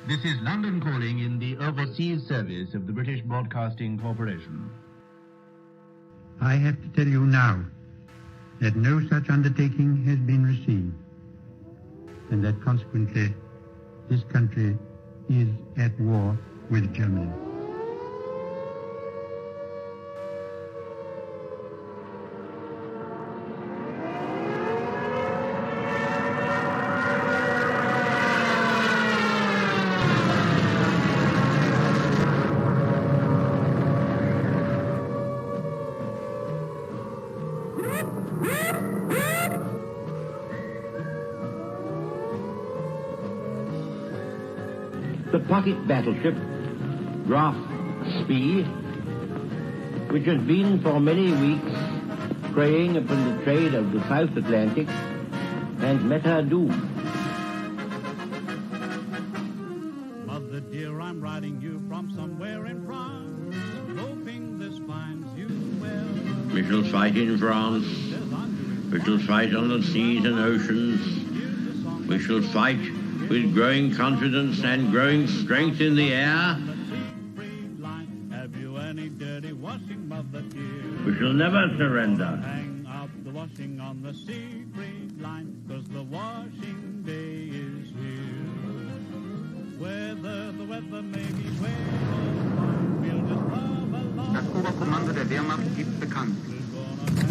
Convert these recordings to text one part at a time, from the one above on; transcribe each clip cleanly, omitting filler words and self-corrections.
This is London calling in the overseas service of the British Broadcasting Corporation. I have to tell you now that no such undertaking has been received, and that consequently this country is at war with Germany. The pocket battleship, Graf Spee, which has been for many weeks preying upon the trade of the South Atlantic, has met her doom. Mother dear, I'm writing you from somewhere in France, hoping this finds you well. We shall fight in France. We shall fight on the seas and oceans. We shall fight with growing confidence and growing strength in the air. We shall never surrender. Hang up the washing on the Siegfried line, 'cause the washing day is here. Whether the weather may be wet or fine, we'll just love along. Das Oberkommando der Wehrmacht gibt bekannt.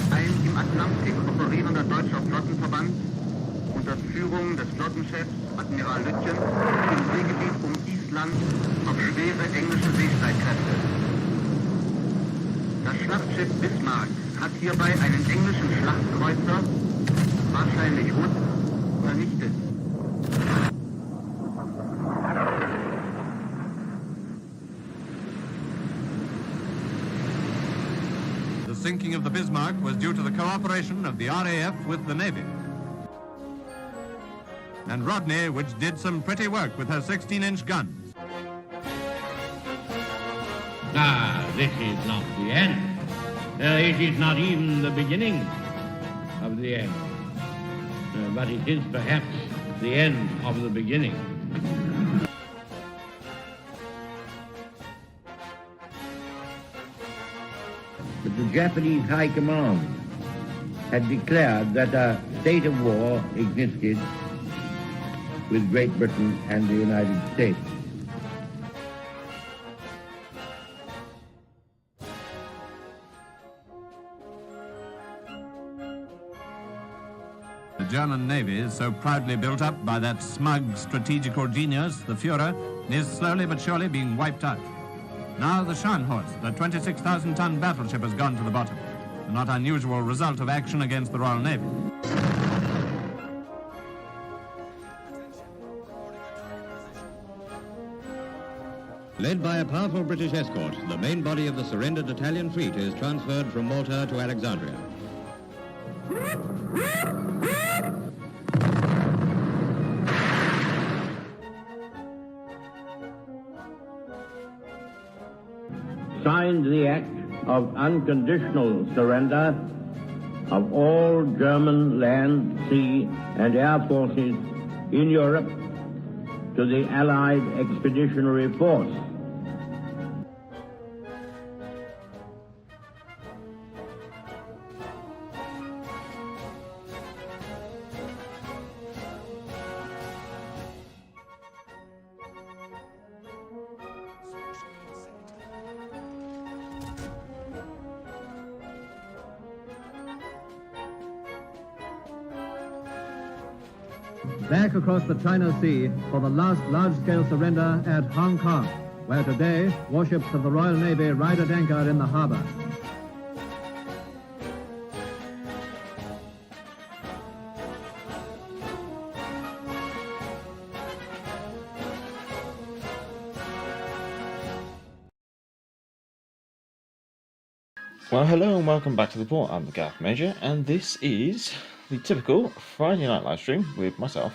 Ein im Atlantik operierender deutscher Flottenverband unter Führung des Flottenchefs Admiral Lütjen im Seegebiet um Island auf schwere englische Seestreitkräfte. Das Schlachtschiff Bismarck hat hierbei einen englischen Schlachtkreuzer, wahrscheinlich Hood, vernichtet. The sinking of the Bismarck was due to the cooperation of the RAF with the Navy. And Rodney, which did some pretty work with her 16-inch guns. Ah, this is not the end. It is not even the beginning of the end. But it is perhaps the end of the beginning. But the Japanese High Command had declared that a state of war existed with Great Britain and the United States. The German Navy, so proudly built up by that smug strategical genius, the Führer, is slowly but surely being wiped out. Now the Scharnhorst, the 26,000-ton battleship, has gone to the bottom, a not unusual result of action against the Royal Navy. Led by a powerful British escort, the main body of the surrendered Italian fleet is transferred from Malta to Alexandria. Signed the act of unconditional surrender of all German land, sea, and air forces in Europe to the Allied Expeditionary Force. Back across the China Sea for the last large-scale surrender at Hong Kong, where today warships of the Royal Navy ride at anchor in the harbor. Well, hello and welcome back to the port. I'm the Gaff Major, and this is the typical Friday night live stream with myself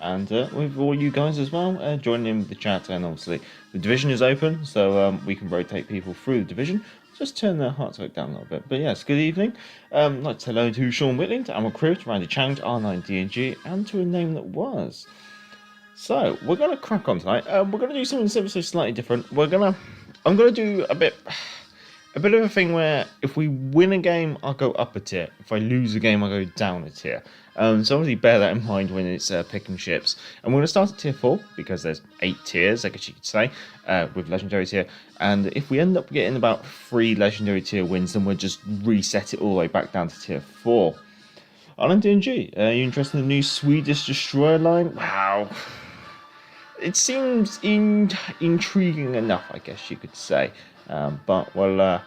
and with all you guys as well, joining in with the chat. And obviously the division is open, so we can rotate people through the division. Just turn their heart rate down a little bit. But yes, good evening. I'd like to say hello to Sean Whitling, to Amal Crew, to Randy Chang, to R9DNG, and to a name that was. So we're gonna crack on tonight. We're gonna do something slightly different. I'm gonna do a bit of a thing where if we win a game, I'll go up a tier. If I lose a game, I'll go down a tier. So obviously bear that in mind when it's picking ships. And we're gonna start at tier 4 because there's 8 tiers, I guess you could say, with legendary tier. And if we end up getting about 3 legendary tier wins, then we'll just reset it all the way back down to tier 4. RMDNG, are you interested in the new Swedish destroyer line? Wow. It seems intriguing enough, I guess you could say. But we'll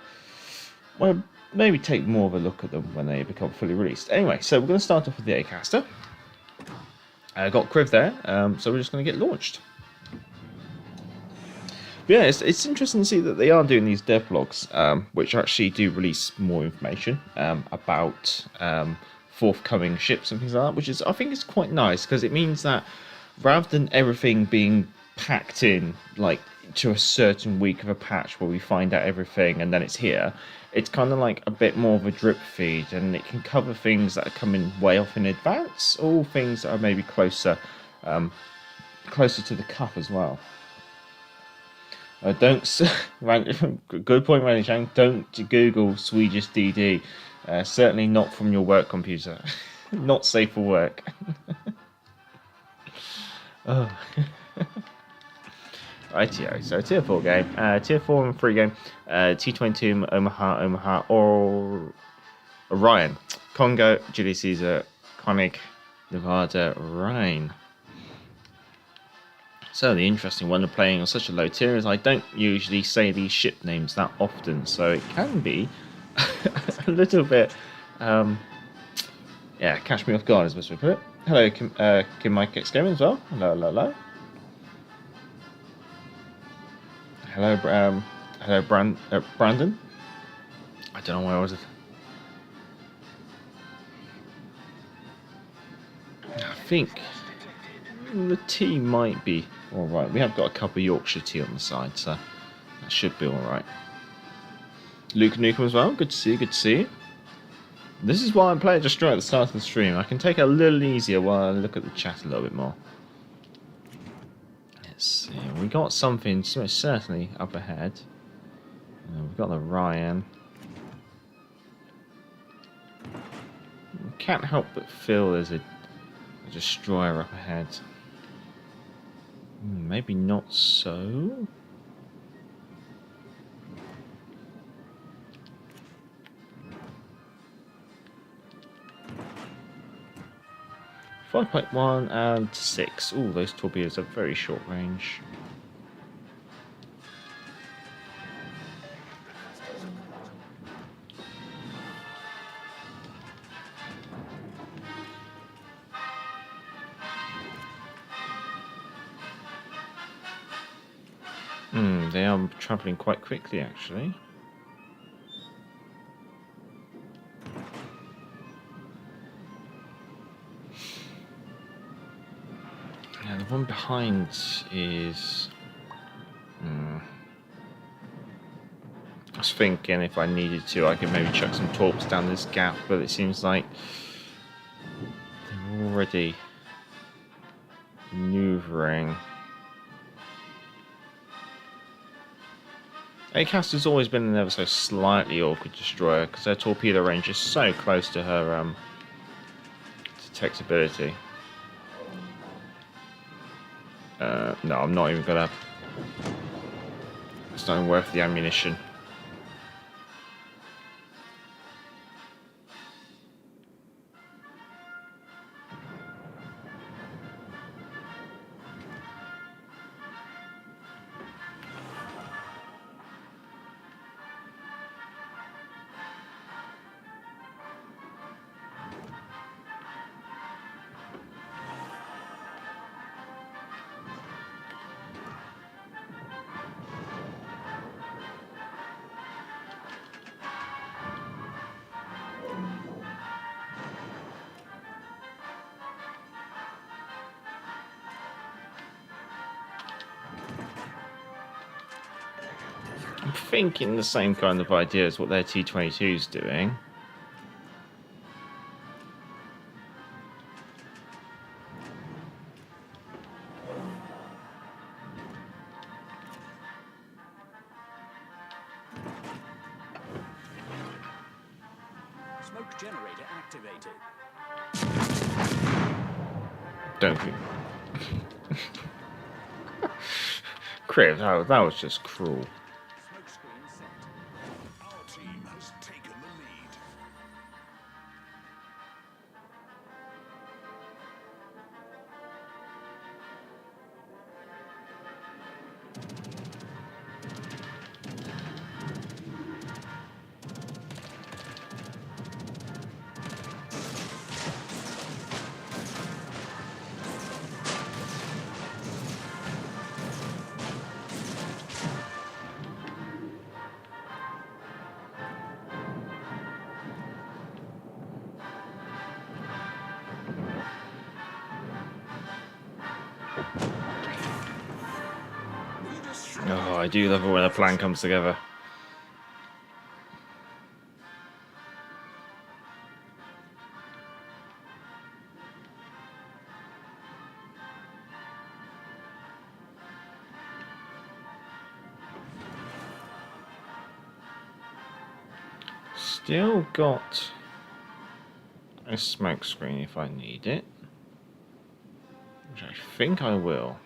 maybe take more of a look at them when they become fully released. Anyway, so we're going to start off with the Acasta. Got Kriv there, so we're just going to get launched. But yeah, it's interesting to see that they are doing these devlogs, which actually do release more information about forthcoming ships and things like that, which is, I think, is quite nice because it means that rather than everything being packed in like to a certain week of a patch where we find out everything and then it's here, it's kind of like a bit more of a drip feed, and it can cover things that are coming way off in advance, all things that are maybe closer to the cup as well. Don't good point, Randy Chang. Don't Google Swedish DD. Certainly not from your work computer. Not safe for work. Oh. Rightio, so tier 4 game, tier 4 and 3 game, T22, Omaha, or Orion, Congo, Julius Caesar, Koenig, Nevada, Rhine. So the interesting one of playing on such a low tier is I don't usually say these ship names that often, so it can be a little bit, yeah, catch me off guard is the best way to put it. Hello, Kim Mike X Gaming as well. Hello. Hello, Brandon. I don't know where was it. I think the tea might be all right. We have got a cup of Yorkshire tea on the side, so that should be all right. Luke Newcomb as well. Good to see you. Good to see you. This is why I'm playing just straight at the start of the stream. I can take it a little easier while I look at the chat a little bit more. Let's see. We got something certainly up ahead. We've got the Ryan. Can't help but feel there's a destroyer up ahead. Maybe not so. 5.1 and 6. Ooh, those torpedoes are very short range. They are travelling quite quickly, actually. Yeah, the one behind is... I was thinking if I needed to, I could maybe chuck some torps down this gap, but it seems like they're already maneuvering. Acasta's always been an ever so slightly awkward destroyer because her torpedo range is so close to her detectability. No, I'm not even gonna. It's not even worth the ammunition. I'm thinking the same kind of idea as what their T-22 is doing. Shock generator activated. Don't think. Crib, that was just cruel. Smoke screen set. Our team has taken the lead. Oh, I do love it when a plan comes together. Still got a smoke screen if I need it, which I think I will.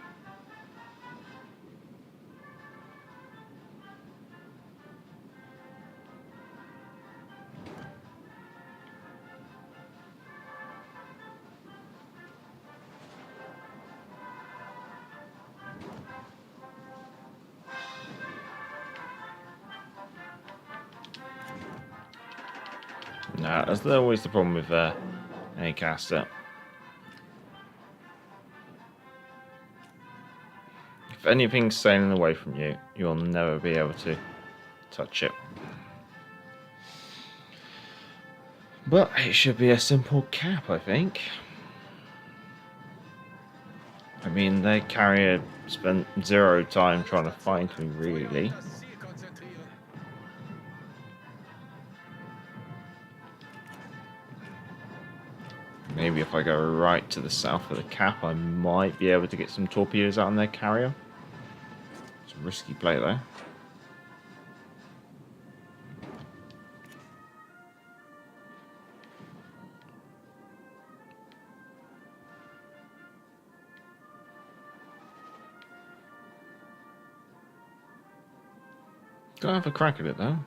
Nah, that's always the problem with Acasta. If anything's sailing away from you, you'll never be able to touch it. But it should be a simple cap, I think. I mean, their carrier spent zero time trying to find me, really. Maybe if I go right to the south of the cap, I might be able to get some torpedoes out on their carrier. It's a risky play, though. Gotta have a crack at it, though.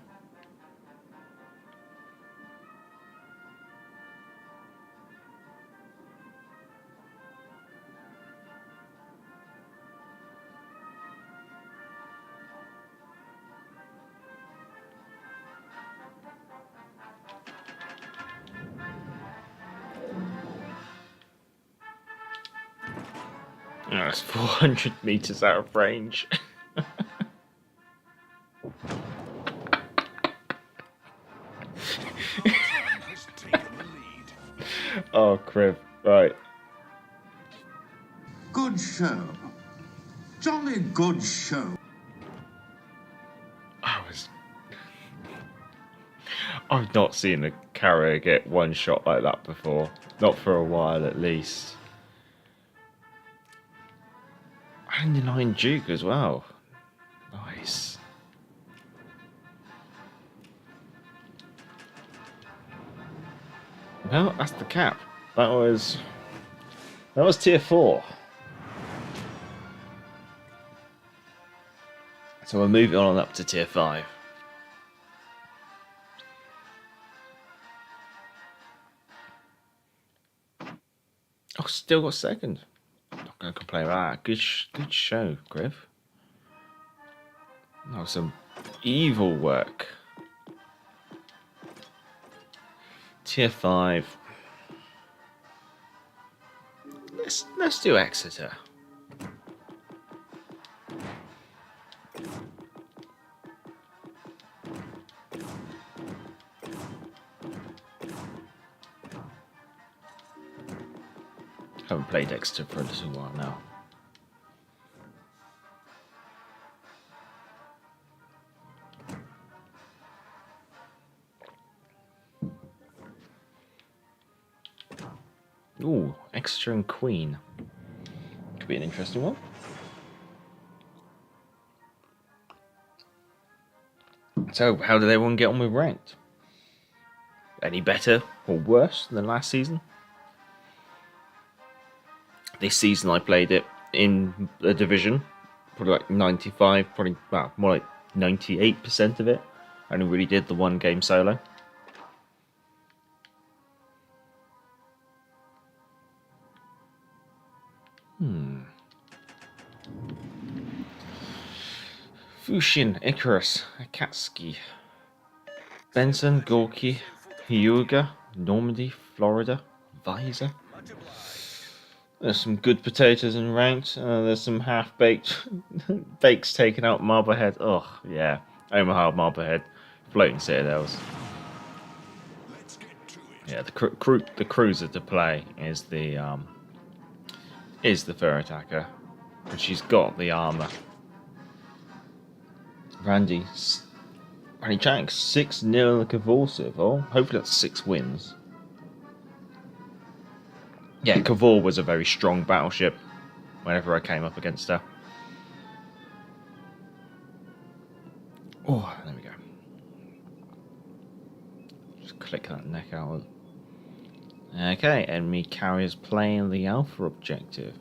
Oh, that's 400 meters out of range. Oh, crib. Right. Good show. Jolly good show. I've not seen a carrier get one shot like that before. Not for a while, at least. And the 9 Duke as well. Nice. Well, that's the cap. That was tier 4. So we're moving on up to tier 5. Oh, still got second. Not going to complain about that. Good show, Griff. That was some evil work. Tier 5. Let's do Exeter. Haven't played Exeter for a little while now. Ooh, Exeter and Queen. Could be an interesting one. So, how did everyone get on with ranked? any better or worse than last season. This season I played it in the division, probably like 95, probably well, more like 98% of it. I only really did the one game solo. Fushin, Icarus, Akatsuki, Benson, Gorky, Hyuga, Normandy, Florida, Visor. There's some good potatoes in ranked. There's some half-baked bakes taken out Marblehead. Oh, yeah. Omaha, Marblehead, floating citadels. Yeah, the cruiser to play is the Fair Attacker, and she's got the armor. Randy Chang 6-0 Cavor. Oh, hopefully that's 6 wins. Yeah, Cavor was a very strong battleship whenever I came up against her. Oh, there we go. Just click that neck out. Okay, enemy carriers playing the Alpha objective.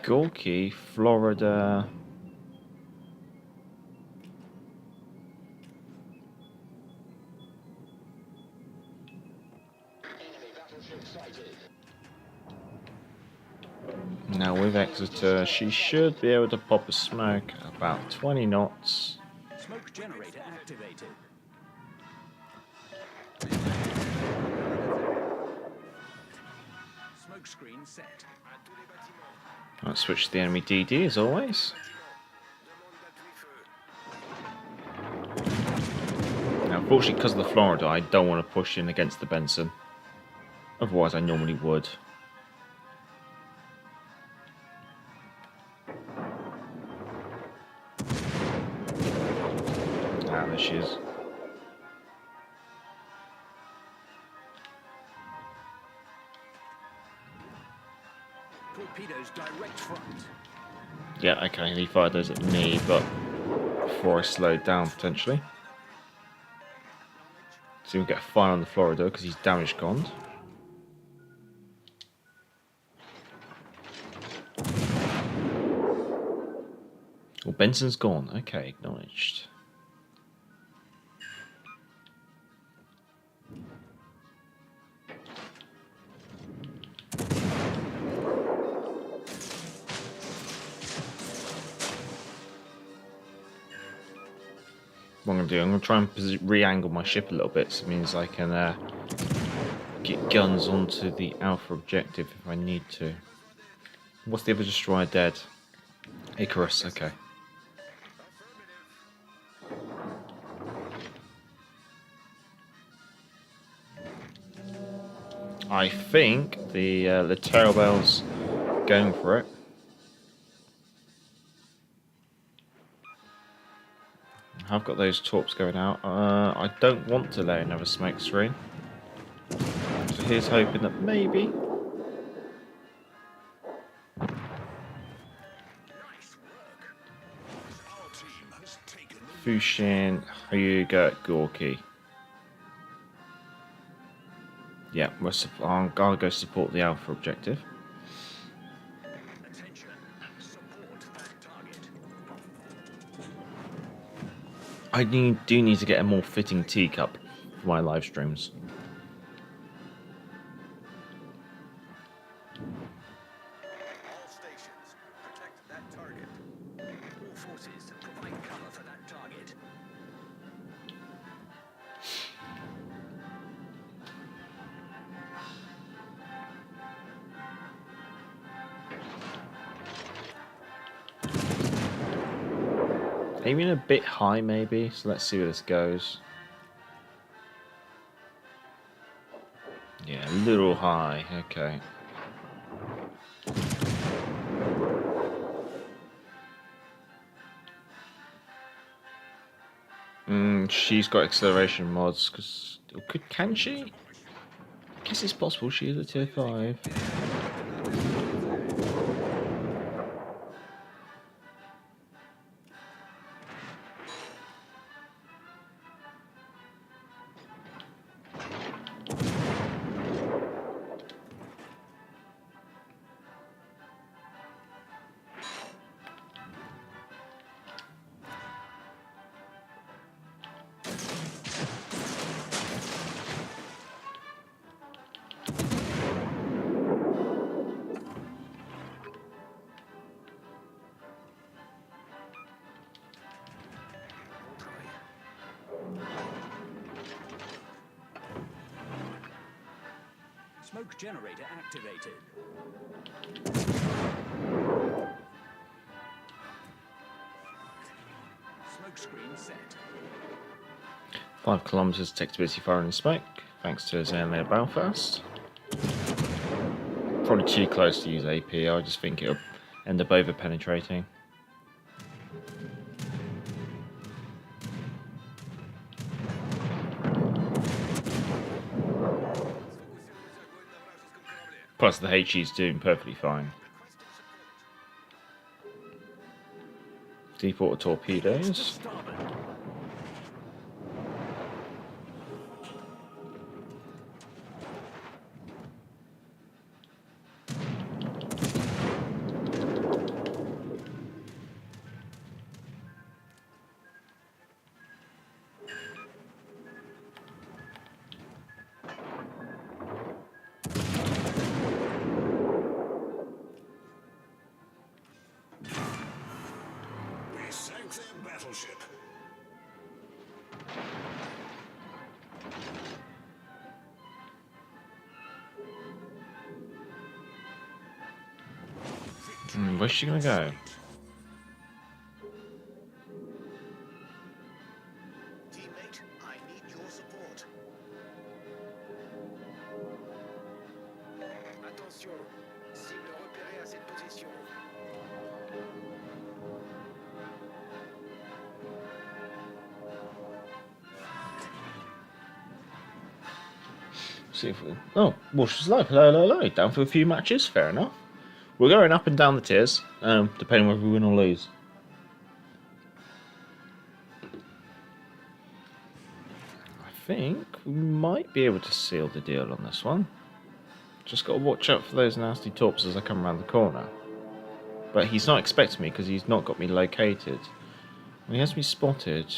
Gorky, Florida. Now with Exeter, she should be able to pop a smoke about 20 knots. Smoke generator activated. Smoke screen set. I'll switch to the enemy DD as always. Now, unfortunately, because of the Florida, I don't want to push in against the Benson. Otherwise, I normally would. Ah, there she is. Torpedoes direct front. Yeah, okay, he fired those at me, but before I slowed down potentially. So we'll get a fire on the Florida because he's damage conned. Well, Benson's gone. Okay, acknowledged. What I'm going to do, I'm going to try and re-angle my ship a little bit, so it means I can get guns onto the Alpha objective if I need to. What's the other destroyer dead? Icarus, okay. I think the Terrabell's going for it. I've got those torps going out. I don't want to lay another smoke screen. So here's hoping that maybe. Fushin, Hyuga, Gorky. Yeah, I'll go support the Alpha objective. I do need to get a more fitting teacup for my live streams. All stations, protect that target. All forces, provide cover for that target. Aiming a bit high maybe, so let's see where this goes. Yeah, a little high, okay. She's got acceleration mods, because can she? I guess it's possible she is a tier 5. Smoke generator activated. Smoke screen set. 5 kilometres detectability fire and smoke, thanks to his air Belfast. Probably too close to use AP, I just think it'll end up over penetrating. Plus the HE's doing perfectly fine. Deep water torpedoes. Battleship. Where's she gonna go? Teammate, I need your support. Attention, cible repérée à cette position. See if we... Oh, Warships Live. Hello, hello, hello. Down for a few matches. Fair enough. We're going up and down the tiers, depending whether we win or lose. I think we might be able to seal the deal on this one. Just got to watch out for those nasty torps as I come around the corner. But he's not expecting me because he's not got me located. He has me spotted.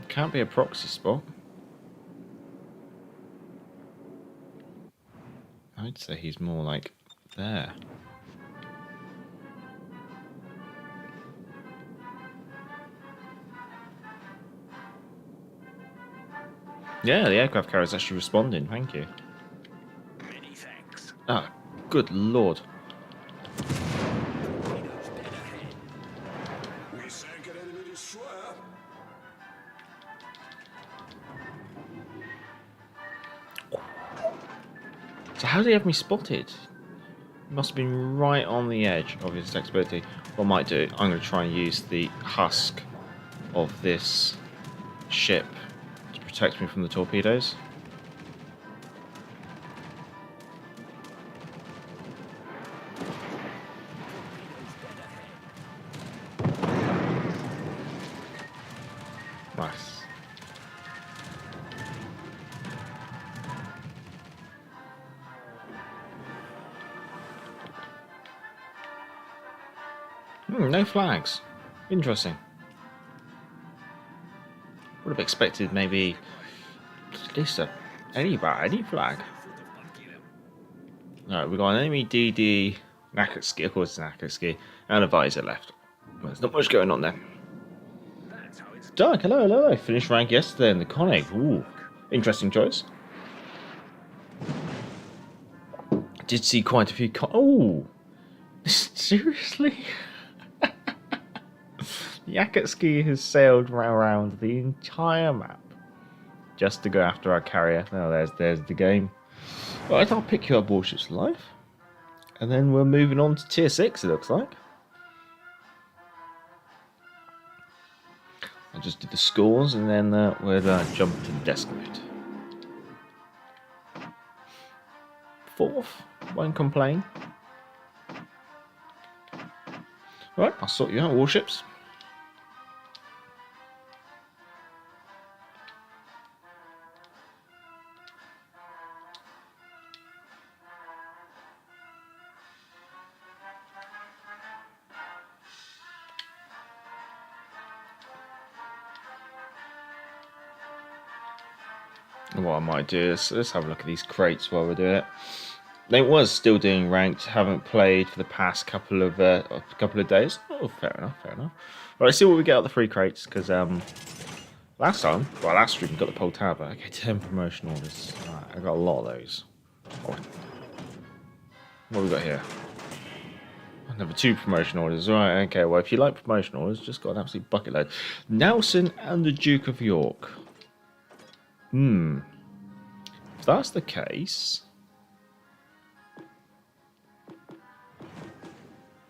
Can't be a proxy spot. I'd say he's more like there. Yeah, the aircraft carrier is actually responding. Thank you. Many thanks. Ah, good lord. We sank an enemy destroyer. So how did he have me spotted? He must have been right on the edge of his detectability. What I might do, I'm going to try and use the husk of this ship to protect me from the torpedoes. Nice. No flags. Interesting. Would have expected maybe at least any flag. Alright, we've got an enemy DD, Nakatsuki, of course it's Nakatsuki, and a visor left. Well, there's not much going on there. Doug, hello, hello. Finished rank yesterday in the Conic. Ooh, interesting choice. Did see quite a few. Oh, seriously? Yakutski has sailed around the entire map just to go after our carrier. Oh, there's the game. Right, I'll pick you up Warships Live, and then we're moving on to Tier 6, it looks like. I'll just do the scores, and then we'll jump to the desk mate. 4th, won't complain. Right, I'll sort you out, Warships. What I might do is let's have a look at these crates while we're doing it. They was still doing ranked, haven't played for the past couple of days. Oh, fair enough, fair enough. Right, let's see what we get out of the free crates, because like Last time, well, last stream, we got the Poltava. Okay, 10 promotion orders. Right, I got a lot of those. Oh. What have we got here? Another 2 promotion orders. Right, okay, well, if you like promotion orders, just got an absolute bucket load. Nelson and the Duke of York. If that's the case,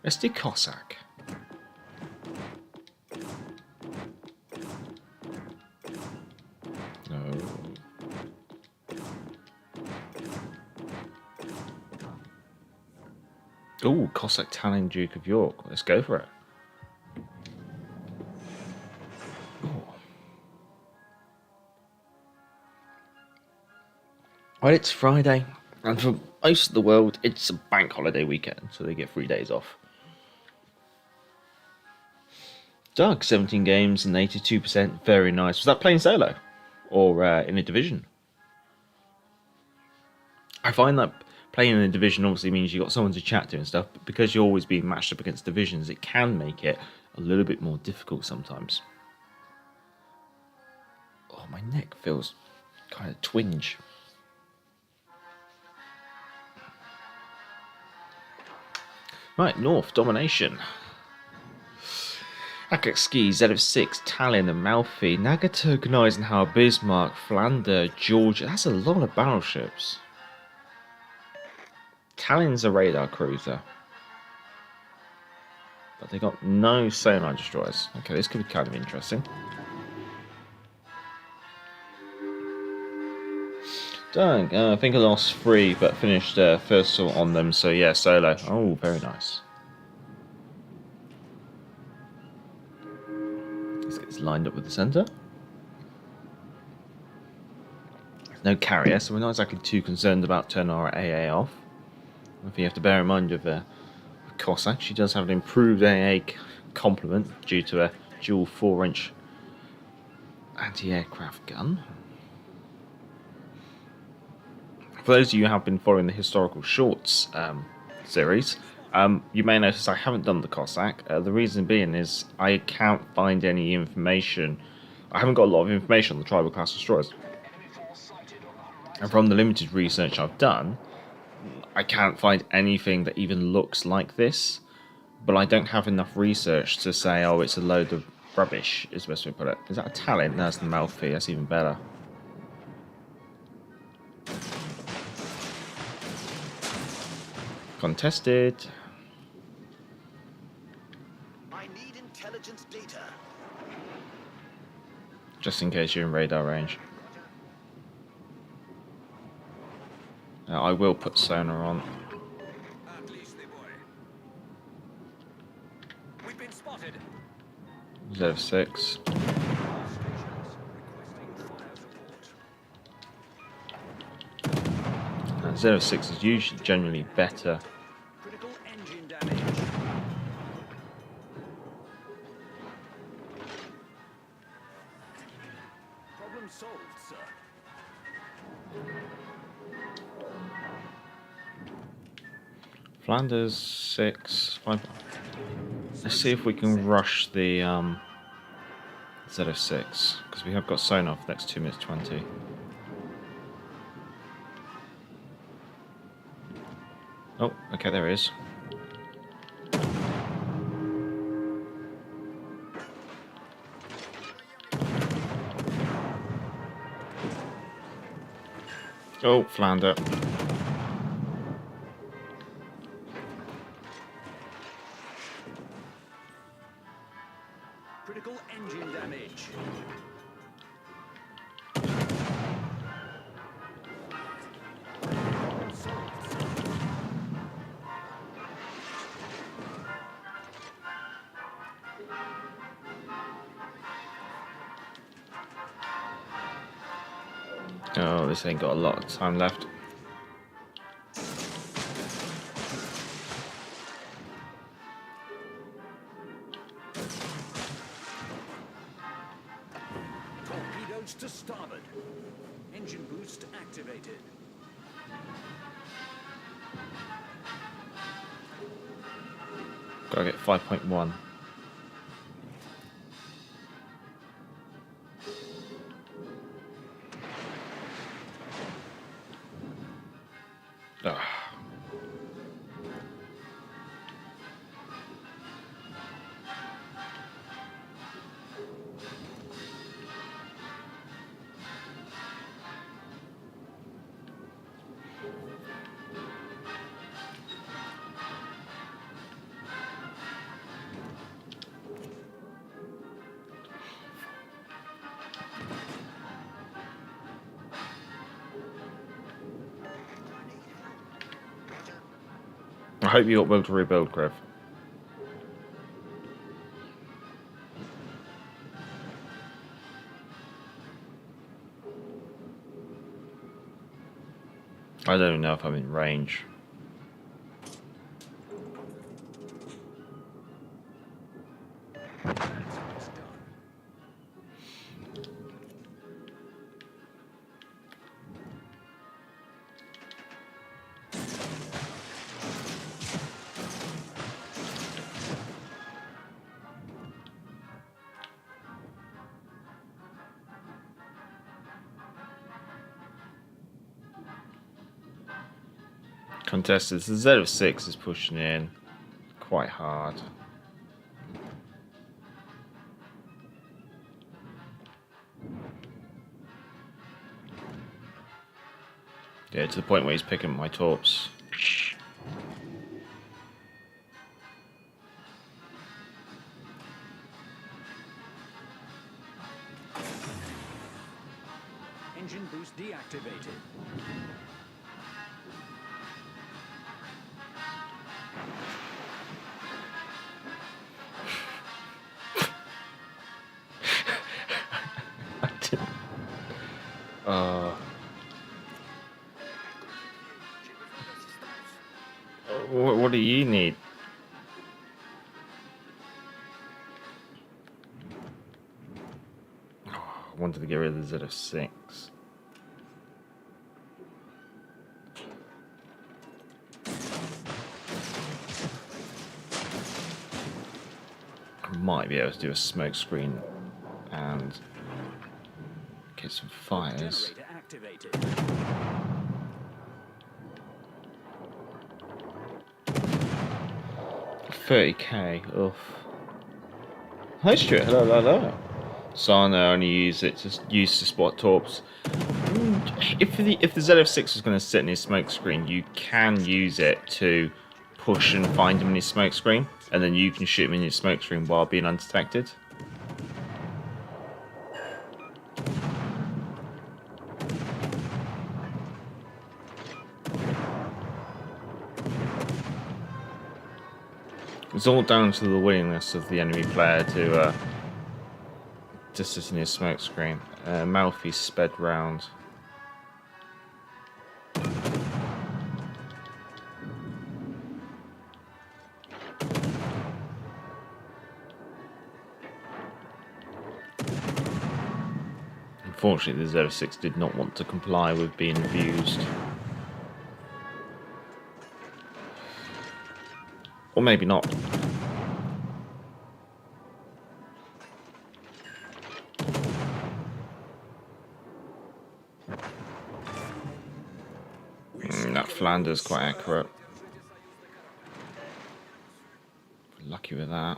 let's do Cossack. No. Oh, Cossack Talon Duke of York. Let's go for it. Well, it's Friday, and for most of the world, it's a bank holiday weekend, so they get 3 days off. Doug, 17 games and 82%, very nice. Was that playing solo, or in a division? I find that playing in a division obviously means you've got someone to chat to and stuff, but because you're always being matched up against divisions, it can make it a little bit more difficult sometimes. Oh, my neck feels kind of twinge. Right, North, domination. Akatsuki, Z06, Tallinn, Amalfi, Nagato, Eisenhower, Bismarck, Flanders, Georgia. That's a lot of battleships. Tallinn's a radar cruiser. But they got no sonar destroyers. Okay, this could be kind of interesting. Dang, I think I lost 3, but finished first on them, so yeah, solo. Oh, very nice. Let's get this lined up with the centre. There's no carrier, so we're not exactly too concerned about turning our AA off. I think you have to bear in mind with Cossack, she does have an improved AA complement due to a dual 4-inch anti-aircraft gun. For those of you who have been following the historical shorts series, you may notice I haven't done the Cossack. The reason being is I can't find any information. I haven't got a lot of information on the tribal class destroyers. And from the limited research I've done, I can't find anything that even looks like this. But I don't have enough research to say, oh, it's a load of rubbish, is the best way to put it. Is that a Talent? No, that's the Amalfi. That's even better. Contested. I need intelligence data. Just in case you're in radar range. I will put sonar on. We've been spotted. Z6. Z6 is usually generally better. Critical engine damage. Problem solved, sir. Flanders 6. 5. Let's see if we can rush the Z06 because we have got sonar for the next 2 minutes 20. Oh, okay, there he is. Oh, Flander. Critical engine damage. Oh, this ain't got a lot of time left. Torpedoes to starboard. Engine boost activated. Gotta get 5.1. Ugh. I hope you got well to rebuild, Griff. I don't know if I'm in range. Contested. The Z06 is pushing in quite hard. Yeah, to the point where he's picking up my torps. Engine boost deactivated. What do you need? Oh, I wanted to get rid of the Z06. I might be able to do a smoke screen and get some fires. 30k. Oof. Hi Stuart, hello. Sana only use it to spot torps. If the Z06 is going to sit in his smoke screen, you can use it to push and find him in his smoke screen, and then you can shoot him in your smoke screen while being undetected. It's all down to the willingness of the enemy player to sit in his smoke screen. Mouthpiece sped round. Unfortunately, the 06 did not want to comply with being abused. Or maybe not. That Flanders quite accurate. Lucky with that.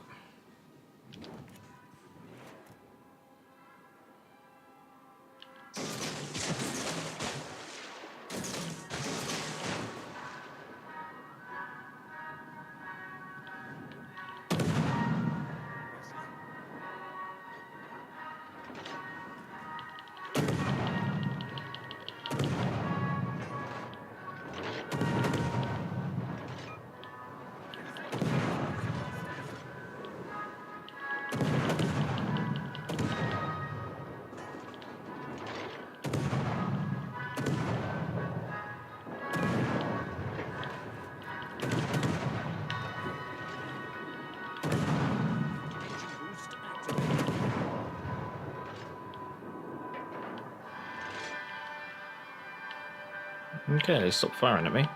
Okay, they stopped firing at me.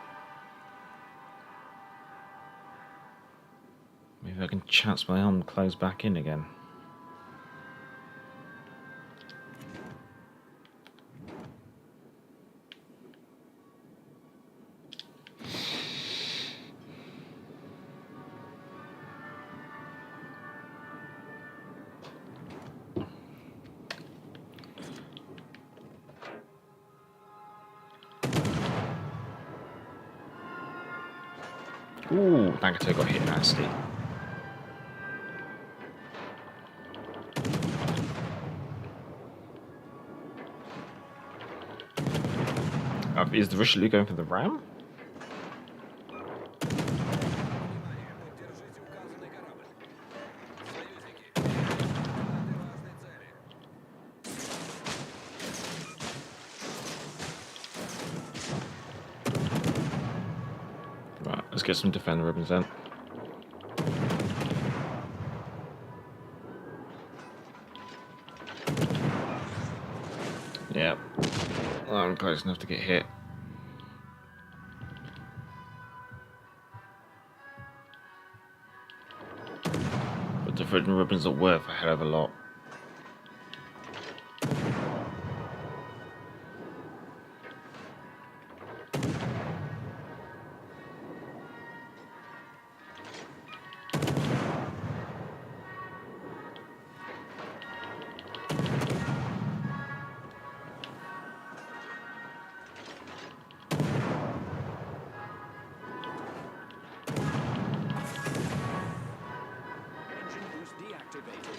Maybe I can chance my arm and close back in again. Ooh, Nagato got hit nasty. Is the Richelieu going for the ram? Right, let's get some defender ribbons then. Yeah, I'm close enough to get hit. But defender ribbons are worth a hell of a lot. Engine boost deactivated.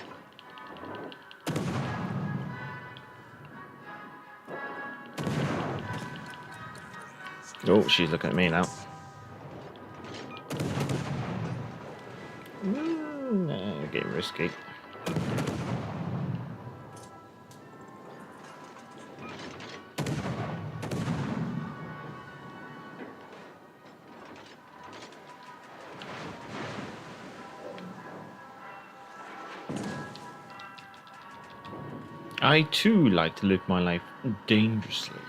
Oh, she's looking at me now. No, you're getting risky. I too like to live my life dangerously.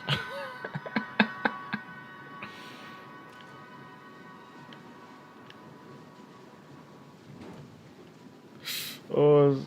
Oh,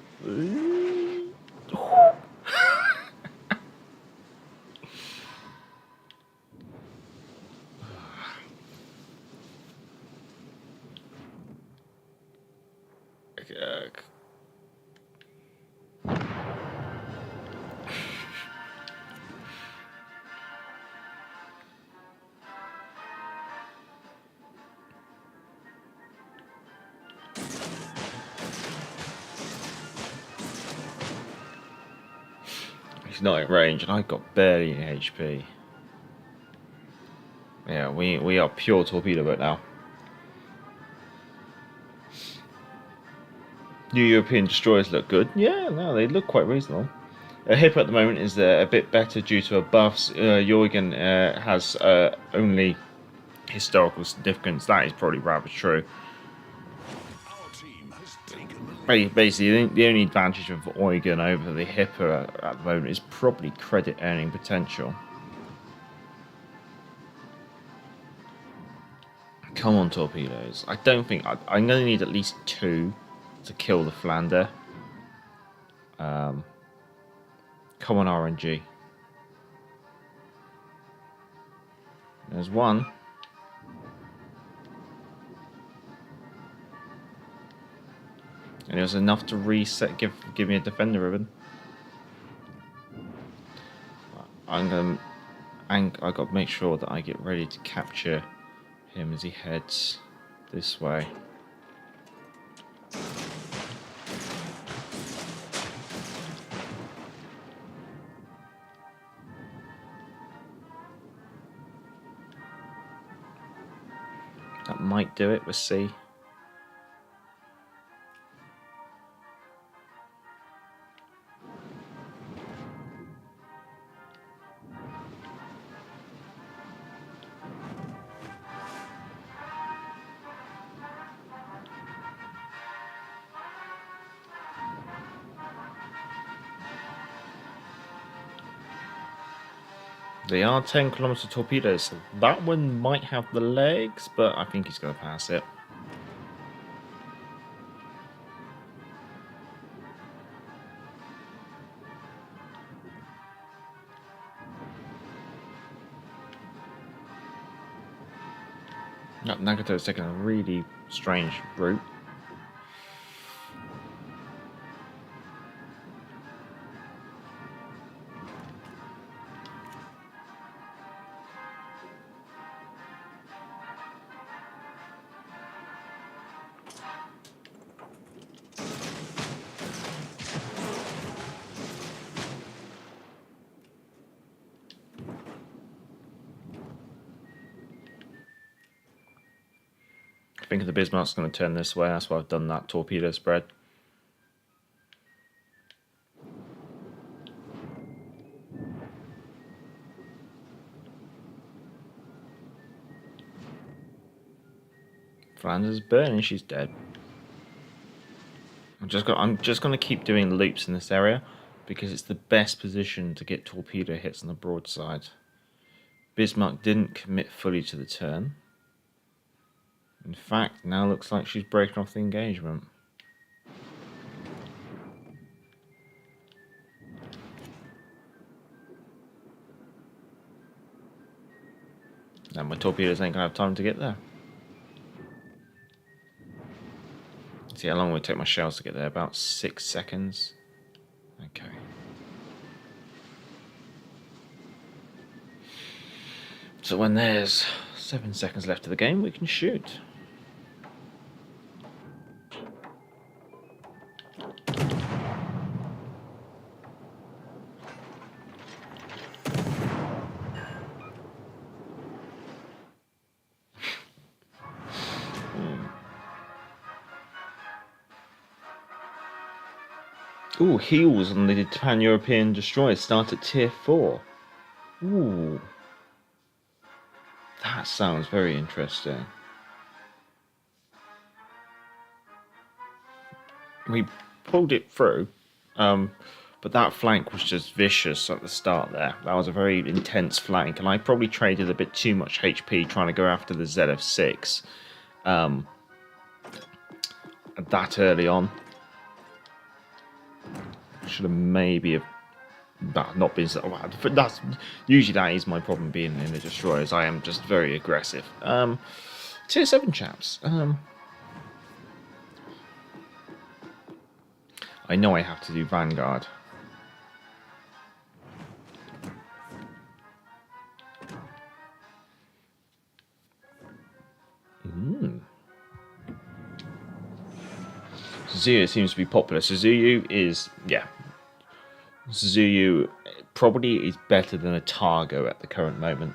he's not at range, and I've got barely any HP. Yeah, we are pure torpedo boat now. New European destroyers look good. Yeah, no, they look quite reasonable. Hippo at the moment is a bit better due to a buffs. Jorgen has only historical significance. That is probably rather true. Basically, the only advantage of Eugen over the Hippo at the moment is probably credit earning potential. Come on, torpedoes. I don't think... I'm going to need at least 2 to kill the Flander. Come on, RNG. There's 1. And it was enough to reset, give me a defender ribbon. I got to make sure that I get ready to capture him as he heads this way. That might do it, we'll see. They are 10-kilometer torpedoes, so that one might have the legs, but I think he's going to pass it. Nagato's taking a really strange route. I think the Bismarck's going to turn this way. That's why I've done that torpedo spread. Flanders burning, she's dead. I'm just going to keep doing loops in this area because it's the best position to get torpedo hits on the broadside. Bismarck didn't commit fully to the turn. In fact, now looks like she's breaking off the engagement. And my torpedoes ain't going to have time to get there. See how long it would take my shells to get there? About 6 seconds. Okay. So when there's 7 seconds left of the game, we can shoot. Ooh, heels on the Pan-European destroyers start at tier 4. Ooh. That sounds very interesting. We pulled it through, but that flank was just vicious at the start there. That was a very intense flank, and I probably traded a bit too much HP trying to go after the ZF6 that early on. Should have maybe not been so. That's usually that is my problem being in the destroyers. I am just very aggressive. Tier 7 chaps. I know I have to do Vanguard. Suzuyu seems to be popular. Suzuyu is, yeah. Suzuyu probably is better than a Targo at the current moment.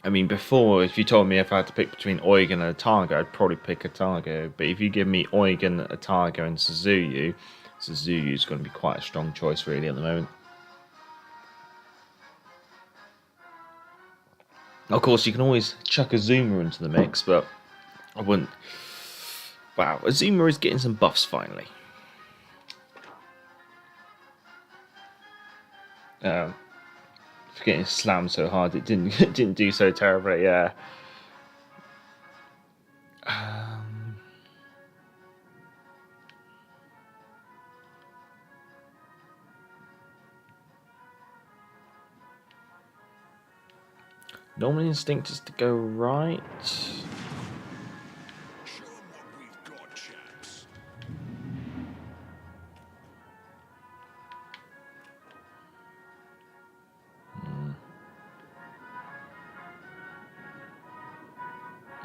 I mean, before, if you told me if I had to pick between Eugen and a Targo, I'd probably pick a Targo. But if you give me Eugen, a Targo, and Suzuyu, Suzuyu is going to be quite a strong choice, really, at the moment. Of course, you can always chuck Azuma into the mix, but I wouldn't. Wow, Azuma is getting some buffs finally. For getting slammed so hard, it didn't do so terribly. Yeah. Normal instinct is to go right.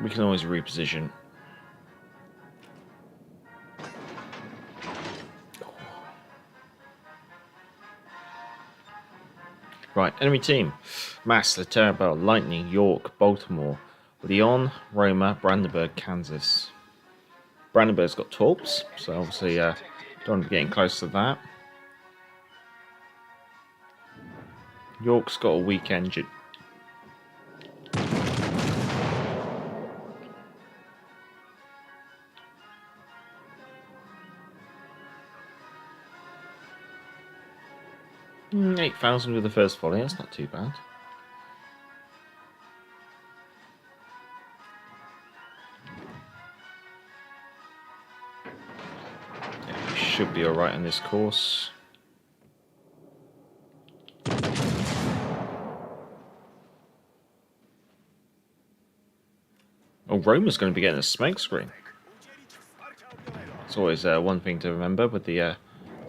We can always reposition. Right, enemy team. Mass, Laterabel, Lightning, York, Baltimore, Lyon, Roma, Brandenburg, Kansas. Brandenburg's got torps, so obviously don't want to be getting close to that. York's got a weak engine. Mm, 8,000 with the first volley, that's not too bad. Yeah, we should be alright on this course. Oh, Roma's going to be getting a smoke screen. It's always one thing to remember with the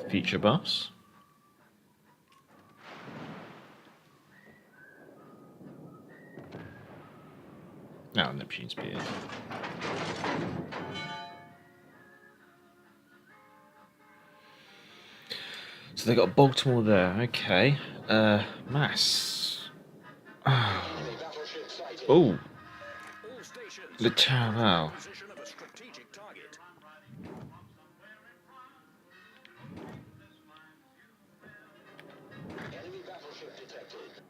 future buffs. Now Neptune's beard. So they got Baltimore there. Okay. Mass. Oh. Le Terrell. Position of a strategic target. Enemy battleship detected.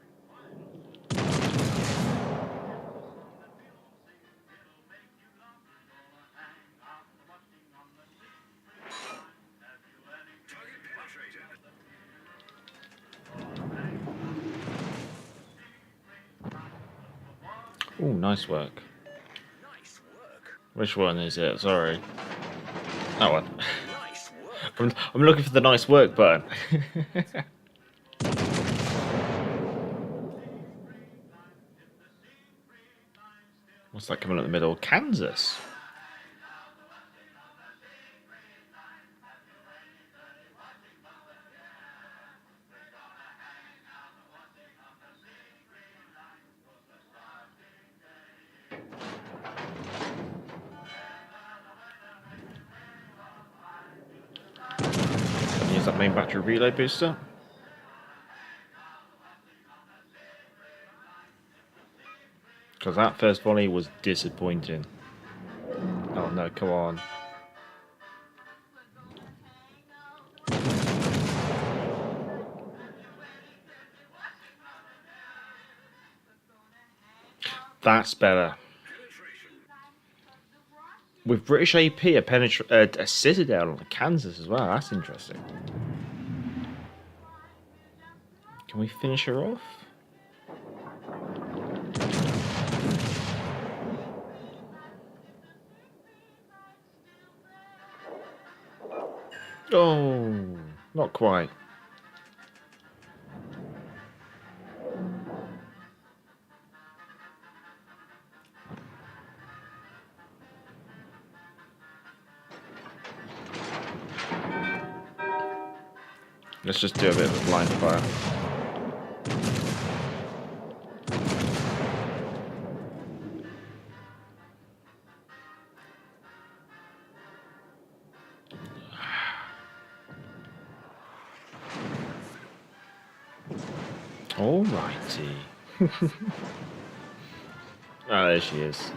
Target penetrated. Oh, nice work. Nice work. Which one is it? Sorry. That one. Nice work. I'm looking for the nice work button. What's that coming up the middle? Kansas. Use that main battery relay booster. Because that first volley was disappointing. Oh no, come on. That's better. With British AP, a Citadel on Kansas as well. That's interesting. Can we finish her off? Oh, not quite. Let's just do a bit of a blind fire. Alrighty. Ah, there she is.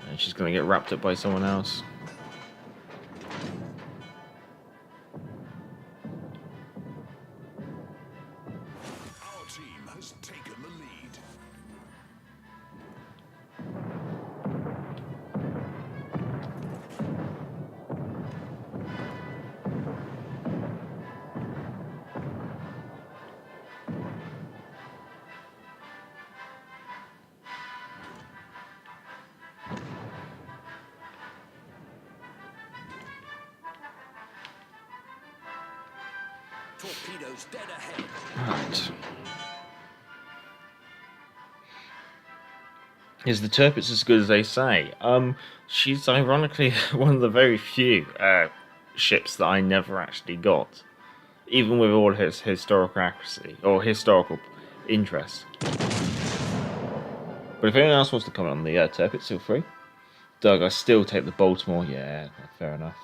And she's gonna get wrapped up by someone else. Our team has taken the lead. Torpedoes dead ahead. Right. Is the Tirpitz as good as they say? She's ironically one of the very few ships that I never actually got, even with all his historical accuracy or historical interest. But if anyone else wants to comment on the Tirpitz, feel free. Doug, I still take the Baltimore. Yeah, fair enough.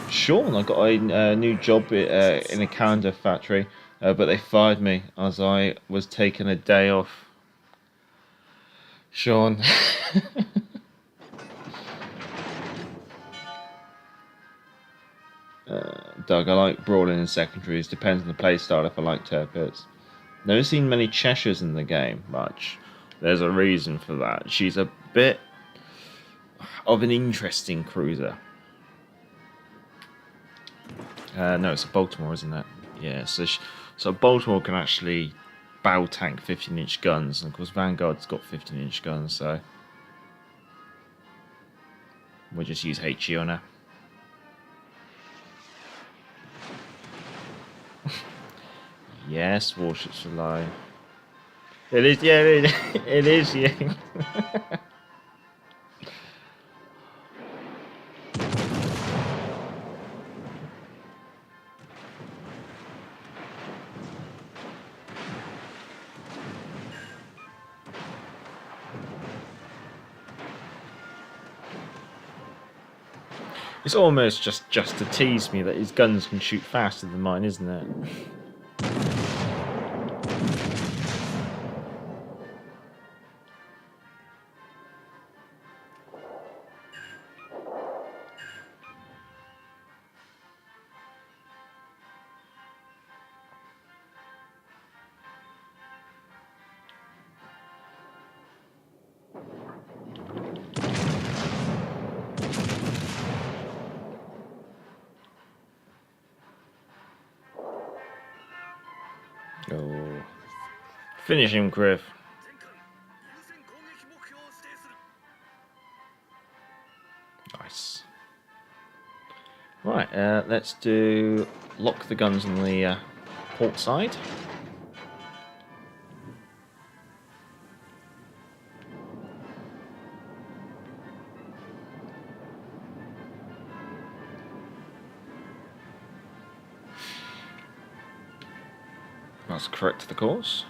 Sean, I got a new job in a calendar factory, but they fired me as I was taking a day off. Sean. Doug, I like brawling in secondaries. Depends on the playstyle if I like Tirpitz. Never seen many Cheshires in the game much. There's a reason for that. She's a bit of an interesting cruiser. No, it's a Baltimore, isn't it? Yeah, so Baltimore can actually battle tank 15-inch guns, and of course Vanguard's got 15-inch guns, so we'll just use HE on her. Yes, warships rely. It is, yeah, it is, yeah. It's almost just to tease me that his guns can shoot faster than mine, isn't it? Oh. Finish him, Griff. Nice. Right, let's do lock the guns on the port side. Let's correct the course.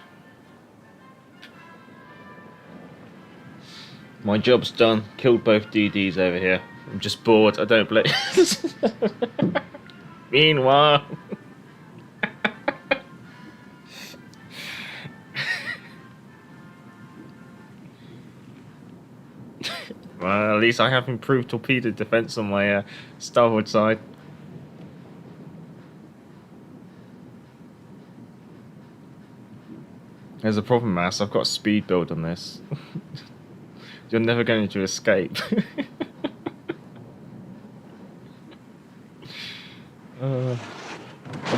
My job's done. Killed both DDs over here. I'm just bored. I don't play. Meanwhile. Well, at least I have improved torpedo defense on my starboard side. There's a problem, Mass. I've got a speed build on this. You're never going to escape.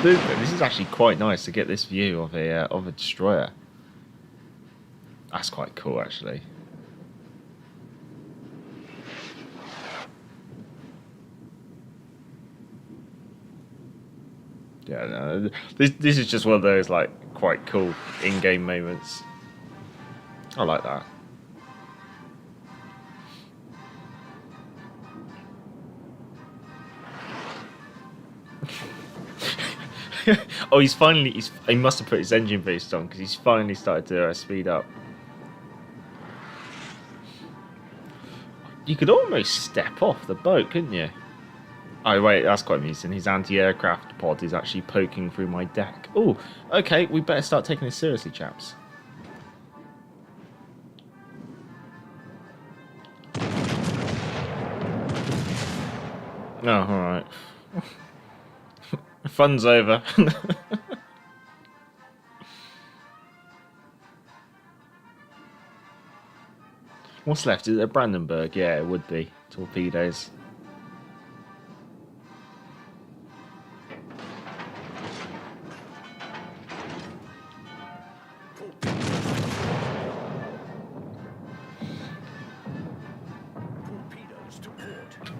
This is actually quite nice to get this view of a destroyer. That's quite cool, actually. Yeah, no, this is just one of those like quite cool in-game moments. I like that. Oh, he must have put his engine boost on because he's finally started to speed up. You could almost step off the boat, couldn't you? Oh wait, that's quite amusing. His anti-aircraft pod is actually poking through my deck. Oh, okay, we better start taking this seriously, chaps. Oh, alright. Fun's over. What's left? Is it a Brandenburg? Yeah, it would be. Torpedoes. Torpedoes to port.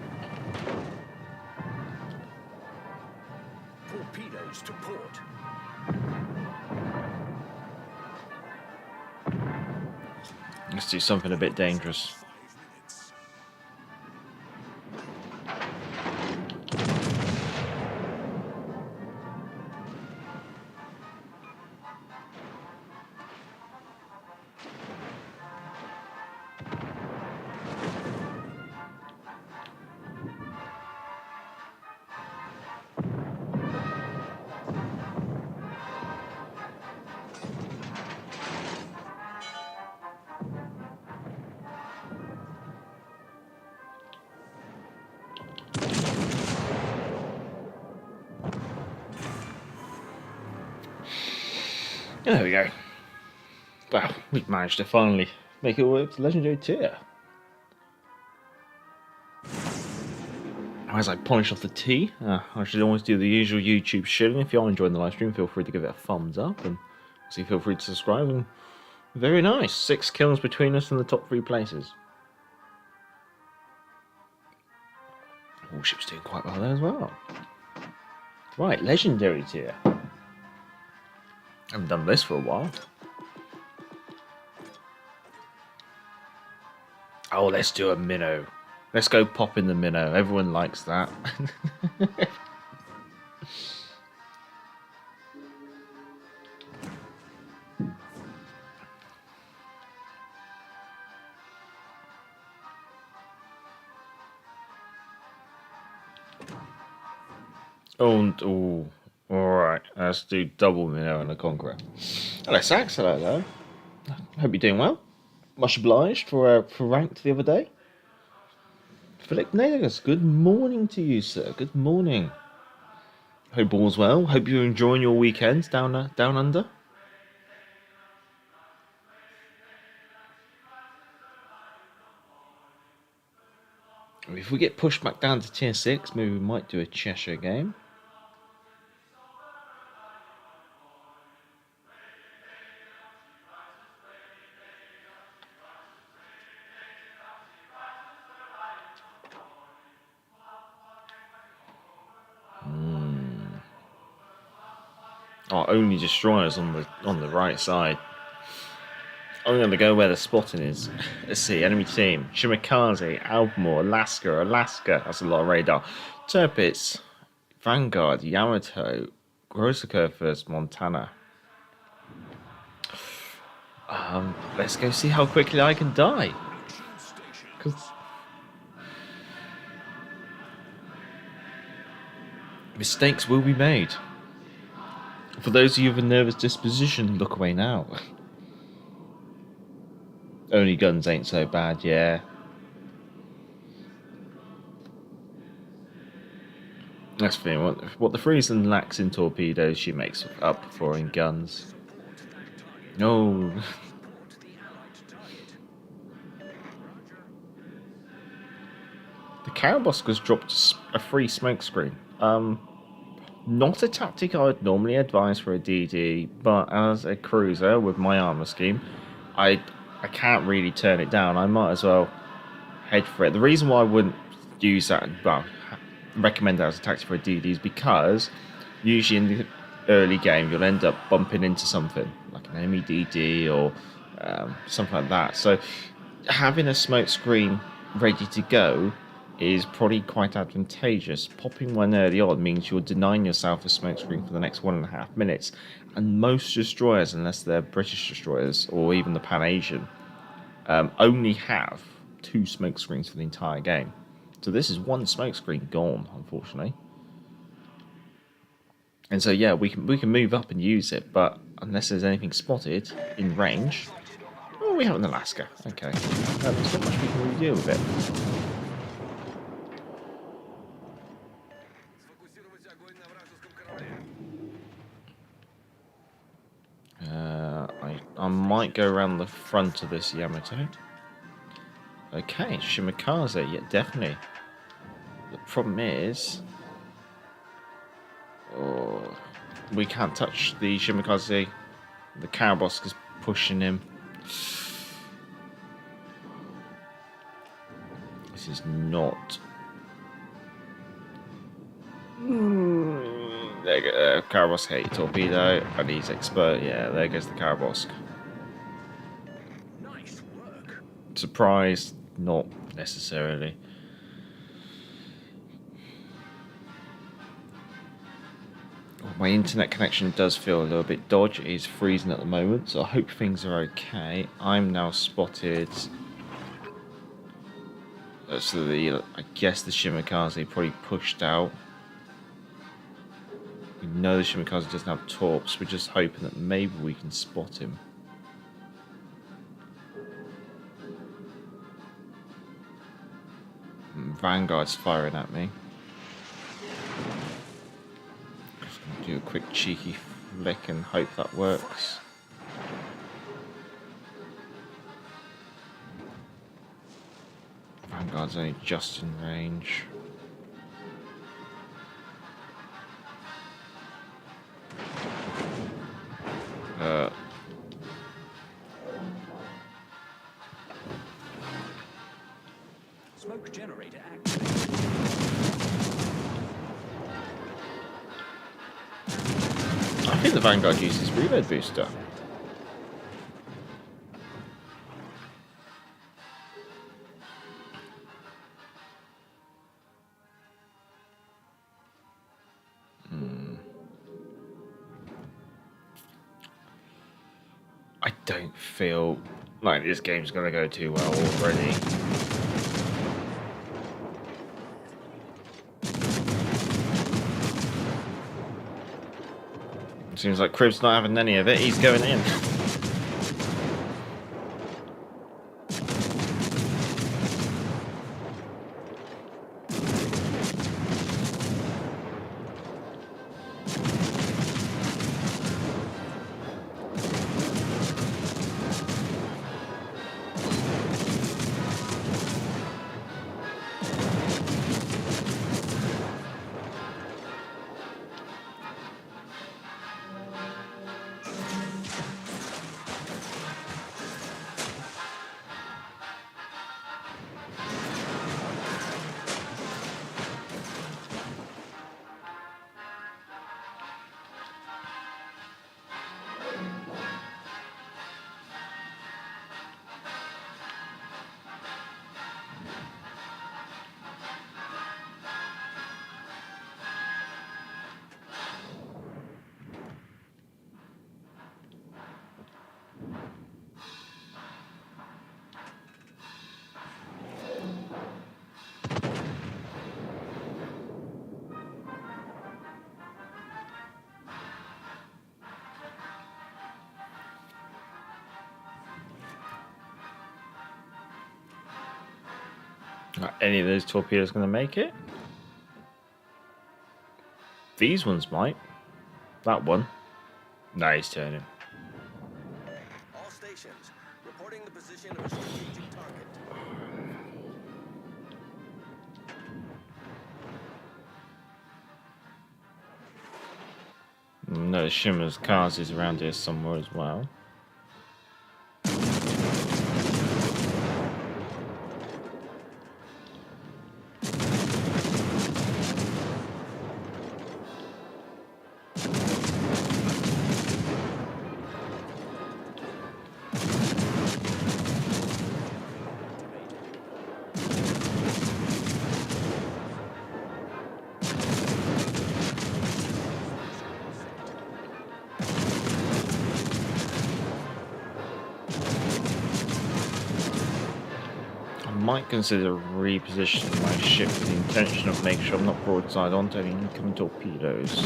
Torpedoes to port. Let's do something a bit dangerous. There we go. Well, we've managed to finally make it all up to legendary tier. As I polish off the tea, I should always do the usual YouTube shilling. If you are enjoying the live stream, feel free to give it a thumbs up, and obviously feel free to subscribe. And very nice, 6 kills between us in the top 3 places. Warships doing quite well there as well. Right, legendary tier. I haven't done this for a while. Oh, let's do a minnow. Let's go pop in the minnow. Everyone likes that. Oh, alright. Let's do double minnow and a Conqueror. Hello, Sax. Hello, hello. Hope you're doing well. Much obliged for ranked the other day. Philip Nagus, good morning to you, sir. Good morning. Hope all's well. Hope you're enjoying your weekends down under. If we get pushed back down to tier 6, maybe we might do a Cheshire game. our only destroyers on the right side. I'm going to go where the spotting is. Let's see, enemy team: Shimakaze, Albemarle, Alaska. That's a lot of radar. Tirpitz, Vanguard, Yamato, Grossaker first, Montana. Let's go see how quickly I can die. 'Cause mistakes will be made. For those of you with a nervous disposition, look away now. Only guns ain't so bad, yeah. That's the thing. What the Friesen lacks in torpedoes, she makes up for in guns. No. The Karabosk has dropped a free smokescreen. Not a tactic I would normally advise for a DD, but as a cruiser with my armor scheme, I can't really turn it down. I might as well head for it. The reason why I wouldn't use that, well, recommend that as a tactic for a DD is because usually in the early game you'll end up bumping into something like an enemy DD or something like that. So having a smoke screen ready to go is probably quite advantageous. Popping one early on means you're denying yourself a smoke screen for the next 1.5 minutes, and most destroyers, unless they're British destroyers or even the Pan Asian, only have 2 smoke screens for the entire game. So this is 1 smoke screen gone, unfortunately. And so yeah, we can move up and use it, but unless there's anything spotted in range, oh, we have an Alaska. Okay, there's not much we can really deal with it. I might go around the front of this Yamato. Okay, Shimakaze, yeah, definitely. The problem is, we can't touch the Shimakaze. The Karabosk is pushing him. This is not. There you go. Karabosk hate torpedo, and he's expert. Yeah, there goes the Karabosk. Nice work. Surprised? Not necessarily. My internet connection does feel a little bit dodgy. It is freezing at the moment, so I hope things are okay. I'm now spotted. So I guess the Shimakaze probably pushed out. We know the Shimakaze doesn't have torps. We're just hoping that maybe we can spot him. Vanguard's firing at me. Just gonna do a quick cheeky flick and hope that works. Vanguard's only just in range. Smoke generator activated. I think the Vanguard uses reload booster. I don't feel like this game's going to go too well already. Seems like Crib's not having any of it. He's going in. Are any of those torpedoes going to make it? These ones might. That one. No, he's turning. All stations, reporting the position of a strategic target. No, Shimmer's cars is around here somewhere as well. Might consider repositioning my ship with the intention of making sure I'm not broadside onto any incoming torpedoes.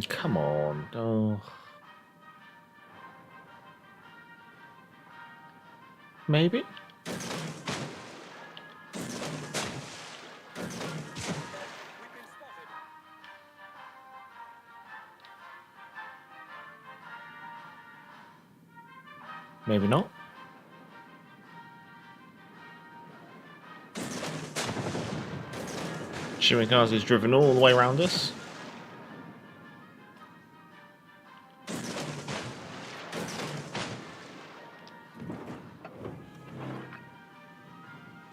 Come on. Oh. Maybe? Maybe not. Shimikaz is driven all the way around us.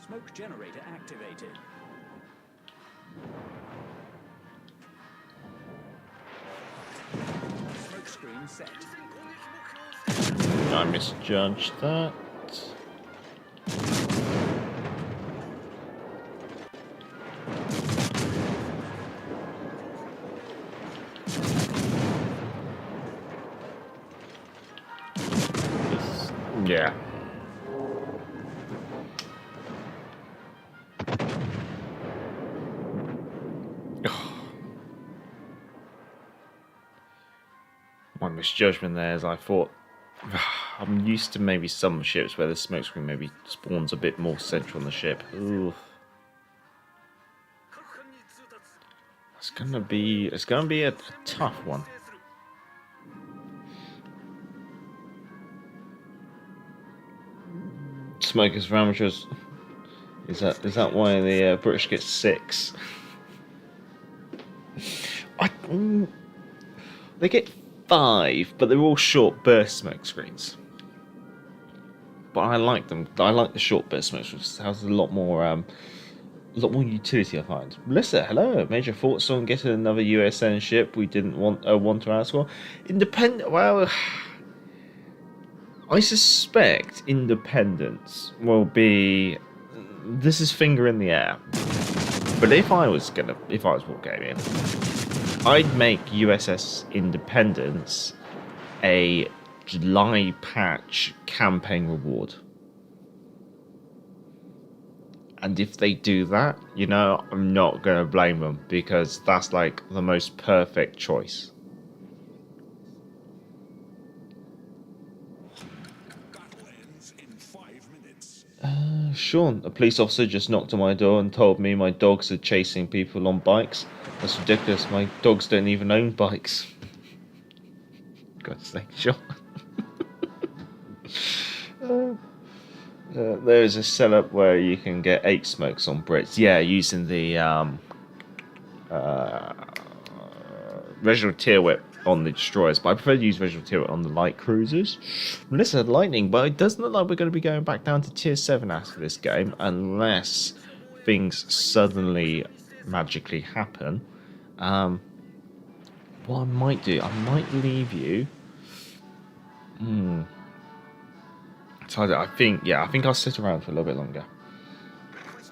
Smoke generator activated. Smoke screen set. I misjudged that. Yeah. My misjudgment there is I thought I'm used to maybe some ships where the smokescreen maybe spawns a bit more central on the ship. Ooh. It's gonna be a tough one. Smokers for amateurs. Is that why the British get 6? They get 5, but they're all short burst smoke screens. But I like them. I like the short burst smoke screens. It has a lot more utility, I find. Melissa, hello. Major thoughts on getting another USN ship we didn't want to outscore. Independent. Well, I suspect Independence will be. This is finger in the air. But if I was wargaming, I'd make USS Independence a July patch campaign reward. And if they do that, you know, I'm not going to blame them, because that's like the most perfect choice. Sean, a police officer just knocked on my door and told me my dogs are chasing people on bikes. That's ridiculous. My dogs don't even own bikes. God's sake, Sean. There's a setup where you can get 8 smokes on Brits. Yeah, using the Reginald Tyrwhitt on the destroyers, but I prefer to use Reginald Tyrwhitt on the light cruisers. Melissa Lightning, but it doesn't look like we're going to be going back down to tier 7 after this game, unless things suddenly magically happen. What I might do, I might leave you. So I think I'll sit around for a little bit longer.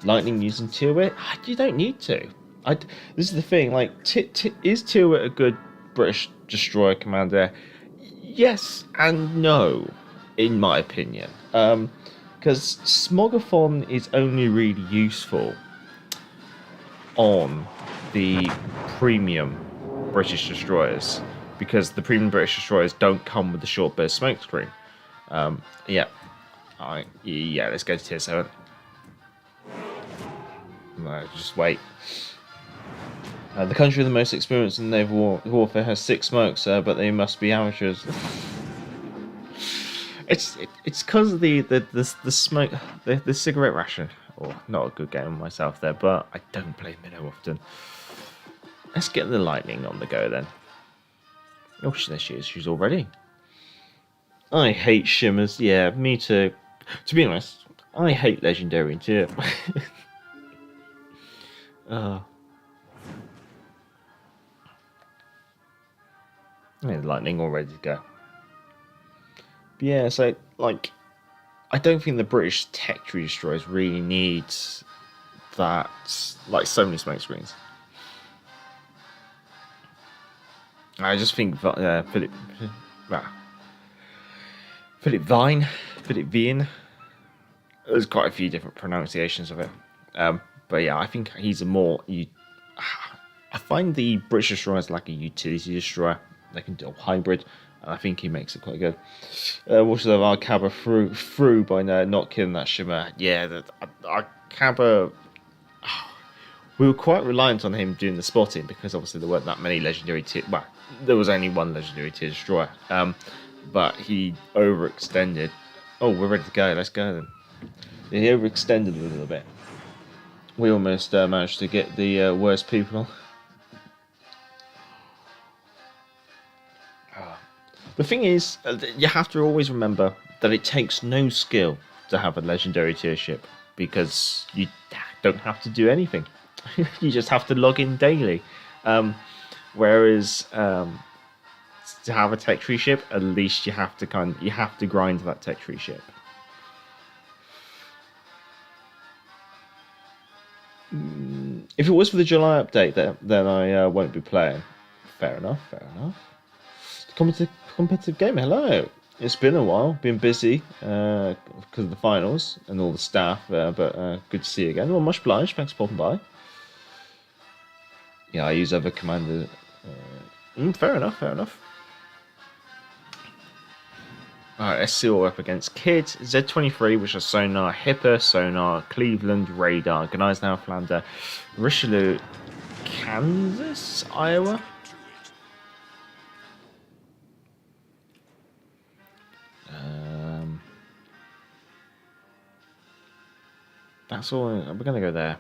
Lightning using Tyrwhitt? You don't need to. This is the thing. Like, is Tyrwhitt a good British destroyer commander? Yes and no, in my opinion. Because Smogathon is only really useful on the premium British destroyers, because the premium British destroyers don't come with the short burst smokescreen. Let's go to tier 7. No, just wait. The country with the most experience in naval warfare has 6 smokes, but they must be amateurs. It's because of the smoke, the cigarette ration. Oh, not a good game myself there, but I don't play Minnow often. Let's get the Lightning on the go then. Oh, there she is. She's already. I hate shimmers. Yeah, me too. To be honest, I hate legendary too. Lightning all ready to go. But yeah, so like, I don't think the British tech tree destroyers really need that, like, so many smoke screens. I just think Philip Vine. There's quite a few different pronunciations of it. But yeah, I think he's a more. I find the British destroyers like a utility destroyer. They can do a hybrid, and I think he makes it quite good. Warships of Arcaba through by not killing that shimmer. Yeah, Arcaba. We were quite reliant on him doing the spotting, because obviously there weren't that many legendary tier. Well, there was only one legendary tier destroyer. But he overextended. Oh, we're ready to go. Let's go then. He overextended a little bit. We almost managed to get the worst people. The thing is, you have to always remember that it takes no skill to have a legendary tier ship, because you don't have to do anything. You just have to log in daily. Whereas to have a tech tree ship, at least you have to grind that tech tree ship. If it was for the July update, then I won't be playing. Fair enough. Competitive game. Hello. It's been a while. Been busy because of the finals and all the staff. But good to see you again. Well, much obliged. Thanks for popping by. Yeah, I use other commander. Fair enough. Alright, let's see what we're up against. Kid, Z23, which is sonar, Hipper, sonar, Cleveland, radar, Gneisenau, Flander, Richelieu, Kansas, Iowa. That's all. We're going to go there.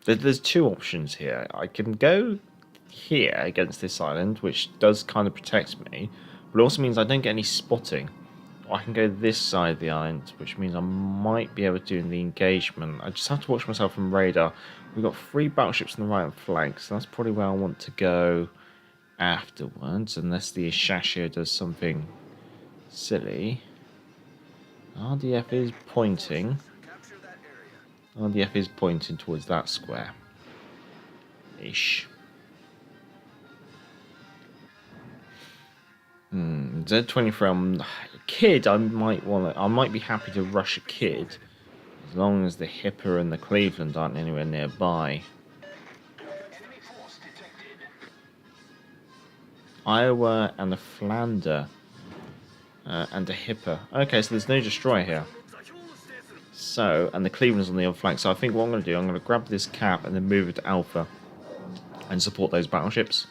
There's 2 options here. I can go here against this island, which does kind of protect me, but it also means I don't get any spotting. Or I can go this side of the island, which means I might be able to do the engagement. I just have to watch myself from radar. We've got 3 battleships on the right flank, so that's probably where I want to go afterwards, unless the Ashashia does something silly. RDF is pointing. RDF is pointing towards that square. Ish. Z23. Kid. I might be happy to rush a Kid, as long as the Hipper and the Cleveland aren't anywhere nearby. Iowa and the Flander and the Hipper. Okay, so there's no destroyer here. So, and the Cleveland's on the other flank. So I think what I'm going to do, I'm going to grab this cap and then move it to Alpha and support those battleships.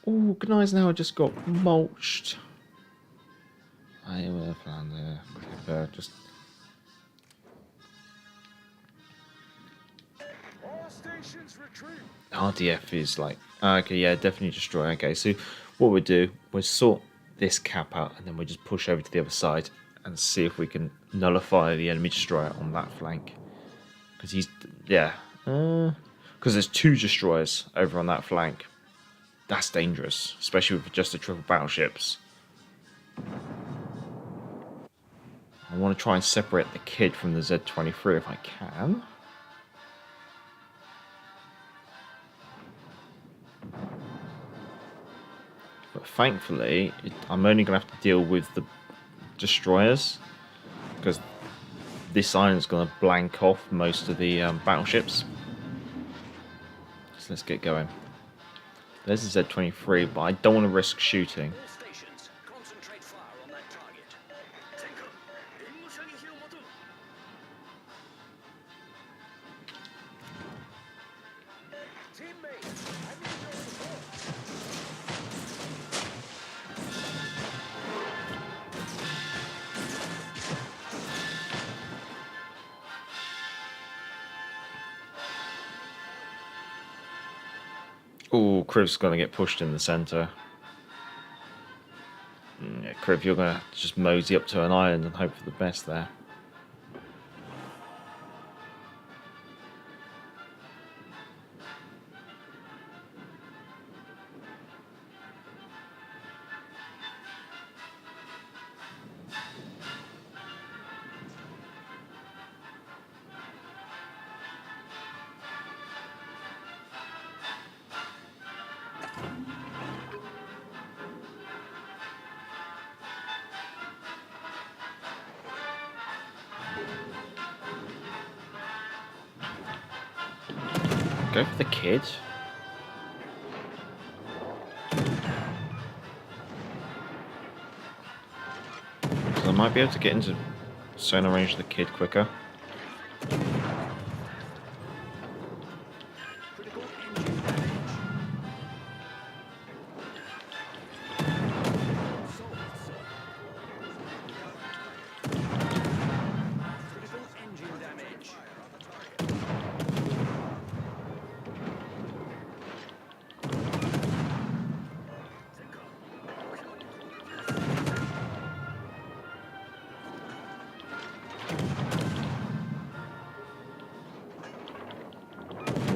Oh, Gneisenau just got mulched. I will plan the just. All stations retreat. RDF is like okay, yeah, definitely destroy. Okay, so what we do, we sort this cap out, and then we just push over to the other side and see if we can nullify the enemy destroyer on that flank. Because he's because there's 2 destroyers over on that flank. That's dangerous, especially with just the triple battleships. I want to try and separate the Kid from the Z-23 if I can. But thankfully, I'm only going to have to deal with the destroyers, because this island's going to blank off most of the battleships. So let's get going. There's the Z-23, but I don't want to risk shooting. All stations, concentrate fire on that target. Teammates, I need your support. Ooh, Crib's going to get pushed in the centre. Yeah, Crib, you're going to just mosey up to an island and hope for the best there. Go for the Kid. So I might be able to get into sonar range of the Kid quicker.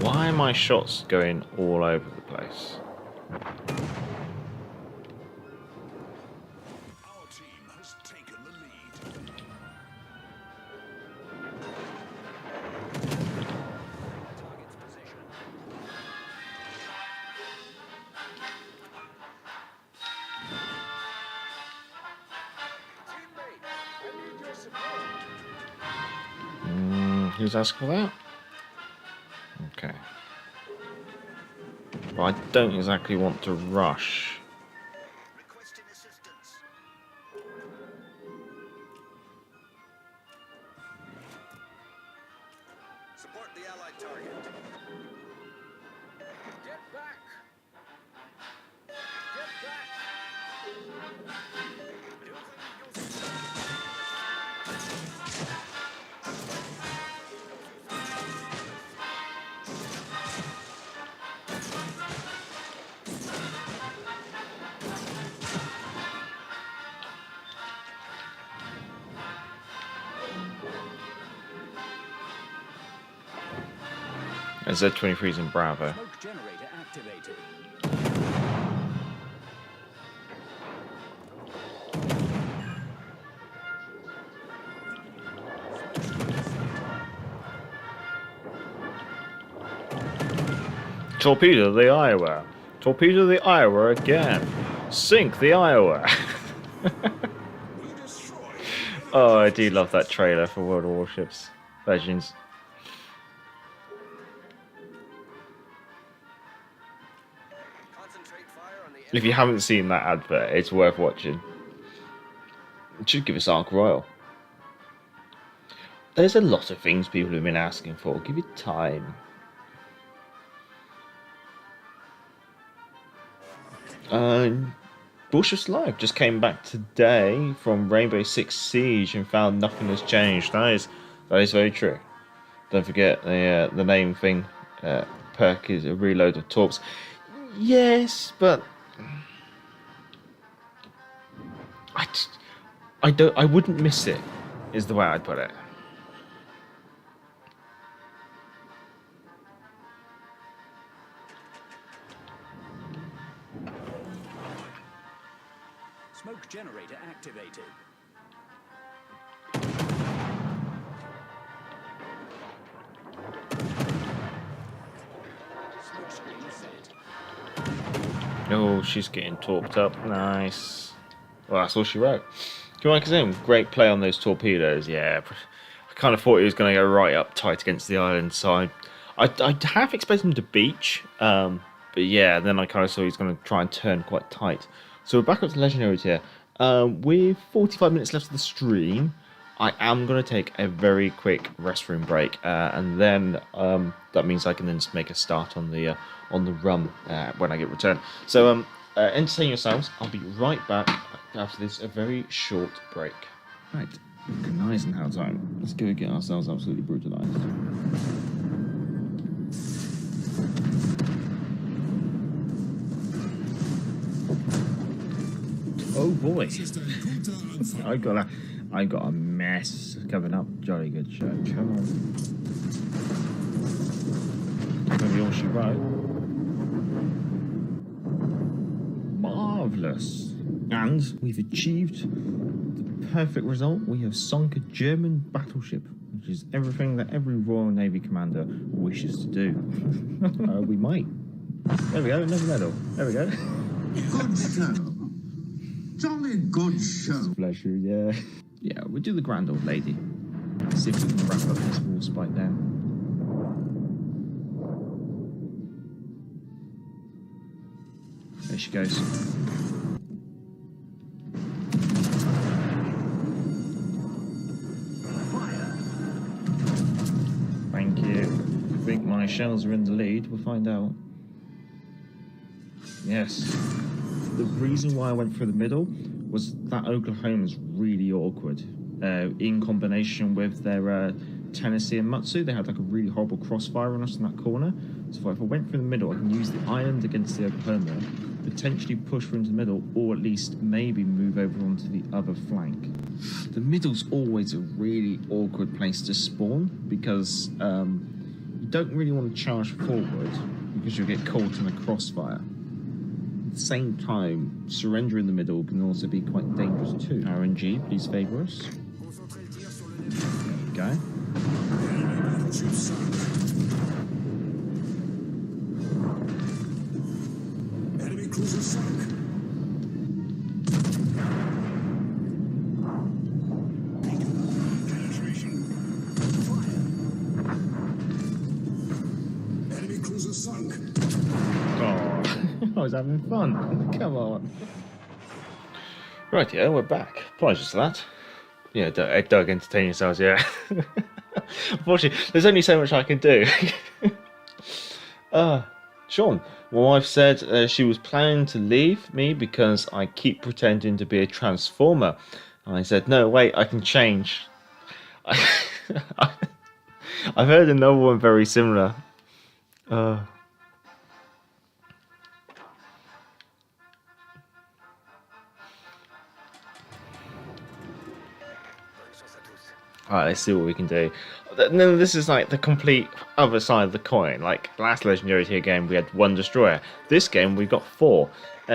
Why are my shots going all over the place? Our team has taken the lead. Target's position. Teammate, I need your support. Who's asking for that? Okay. But I don't exactly want to rush. Requesting assistance. Support the allied target. Get back! Get back! Z-23's in Bravo. Smoke generator activated. Torpedo the Iowa. Torpedo the Iowa again. Sink the Iowa. Oh, I do love that trailer for World of Warships Legends. Concentrate fire on the If you haven't seen that advert, it's worth watching. It should give us Ark Royal. There's a lot of things people have been asking for. Give it time. Warships Live just came back today from Rainbow Six Siege and found nothing has changed. That is very true. Don't forget the name thing. Perk is a reload of torps. Yes, but I wouldn't miss it. Is the way I'd put it. Smoke generator activated. Smoke screen set. Oh, she's getting torped up. Nice. Well, that's all she wrote. Come on, great play on those torpedoes. Yeah, I kind of thought he was going to go right up tight against the island side. I half expected him to beach, but yeah, then I kind of saw he's going to try and turn quite tight. So we're back up to Legendaries here. With 45 minutes left of the stream, I am going to take a very quick restroom break, and then that means I can then just make a start on the run when I get returned. So entertain yourselves. I'll be right back after this very short break. Right, nice and how time. Let's go get ourselves absolutely brutalized. Oh boy, I got a mess coming up. Jolly good show. Come on, maybe all she wrote. Marvelous, and we've achieved the perfect result. We have sunk a German battleship, which is everything that every Royal Navy commander wishes to do. We might. There we go. Another medal. There we go. Good show. Jolly good show. Pleasure, yeah. Yeah, we'll do the grand old lady. See if we can wrap up this war spike down. There she goes. Thank you. I think my shells are in the lead. We'll find out. Yes. The reason why I went through the middle was that Oklahoma's really awkward. In combination with their Tennessee and Matsu, they had like a really horrible crossfire on us in that corner. So if I went through the middle, I can use the island against the Oklahoma, potentially push through into the middle, or at least maybe move over onto the other flank. The middle's always a really awkward place to spawn because you don't really want to charge forward because you'll get caught in a crossfire. At the same time, surrender in the middle can also be quite dangerous too. RNG, please favour us. There we go. Enemy cruiser sunk. Penetration. Fire. Enemy cruiser sunk. Oh, I was having fun. Come on. Right, yeah, we're back. Apologies for that. Yeah, Doug, entertain yourselves, yeah. Unfortunately, there's only so much I can do. Sean, my wife said she was planning to leave me because I keep pretending to be a transformer. And I said, no, wait, I can change. I've heard another one very similar. Alright, let's see what we can do. No, this is like the complete other side of the coin. Like last Legendary Tier game, we had 1 destroyer. This game, we've got 4.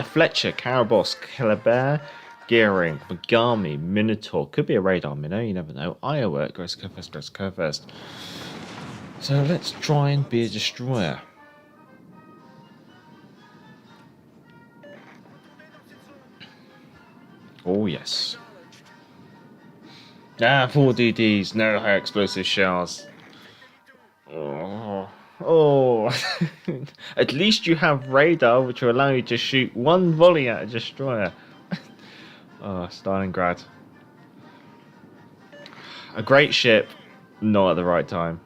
Fletcher, Karabos, Calabar, Gearing, Megami, Minotaur. Could be a radar minnow, you never know. Iowa, Grace go first. So let's try and be a destroyer. Oh yes. 4 DDs, no high explosive shells. Oh. At least you have radar, which will allow you to shoot 1 volley at a destroyer. Stalingrad. A great ship, not at the right time.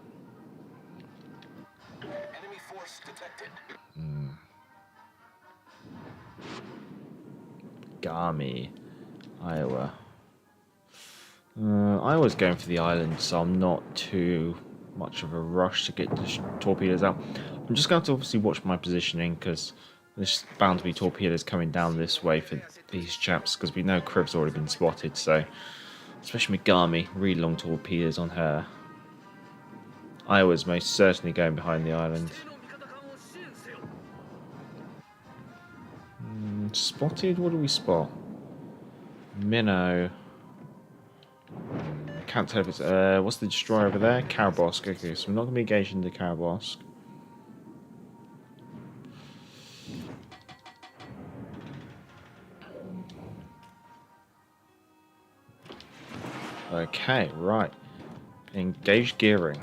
Enemy force detected. Megami, Iowa. Iowa's going for the island, so I'm not too much of a rush to get the torpedoes out. I'm just going to obviously watch my positioning, because there's bound to be torpedoes coming down this way for these chaps, because we know Crib's already been spotted, so especially Megami, really long torpedoes on her. Iowa's most certainly going behind the island. Spotted? What do we spot? Minnow. Can't tell if it's... what's the destroyer over there? Karabosk. Okay, so we're not going to be engaging the Karabosk. Okay, right. Engage Gearing.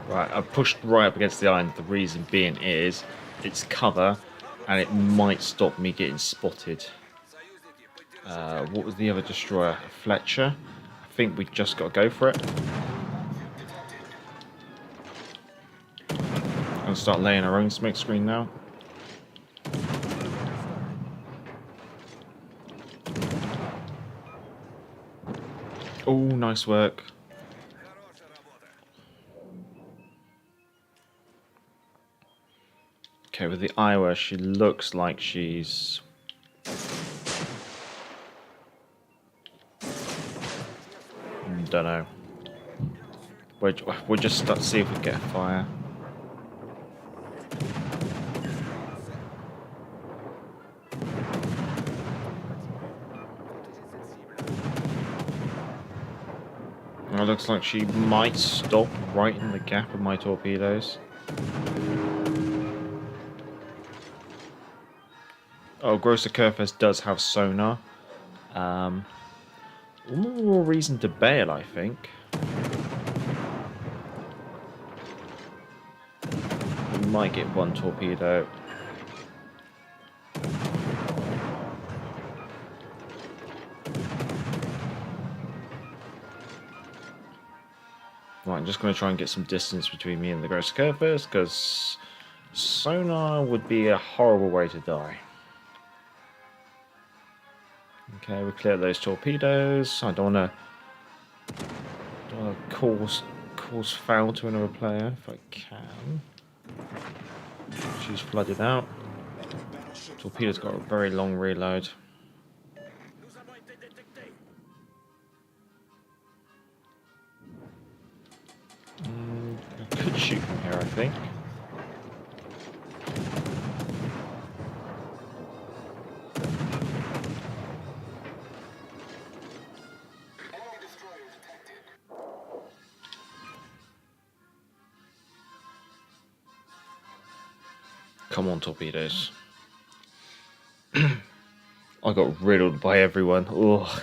Right, I've pushed right up against the island. The reason being is it's cover and it might stop me getting spotted. What was the other destroyer? Fletcher. I think we just got to go for it. I'm going to start laying our own smoke screen now. Oh, nice work. Okay, with the Iowa, she looks like she's... don't know. We'll just start see if we get a fire. It looks like she might stop right in the gap of my torpedoes. Oh, Grosser Kurfürst does have sonar. More reason to bail, I think. We might get one torpedo. Right, I'm just going to try and get some distance between me and the Grosser Kurfürst, because sonar would be a horrible way to die. Okay, we clear those torpedoes. I don't want to cause foul to another player if I can. She's flooded out. Torpedo's got a very long reload. I could shoot from here, I think. Come on, torpedoes. I got riddled by everyone. Oh.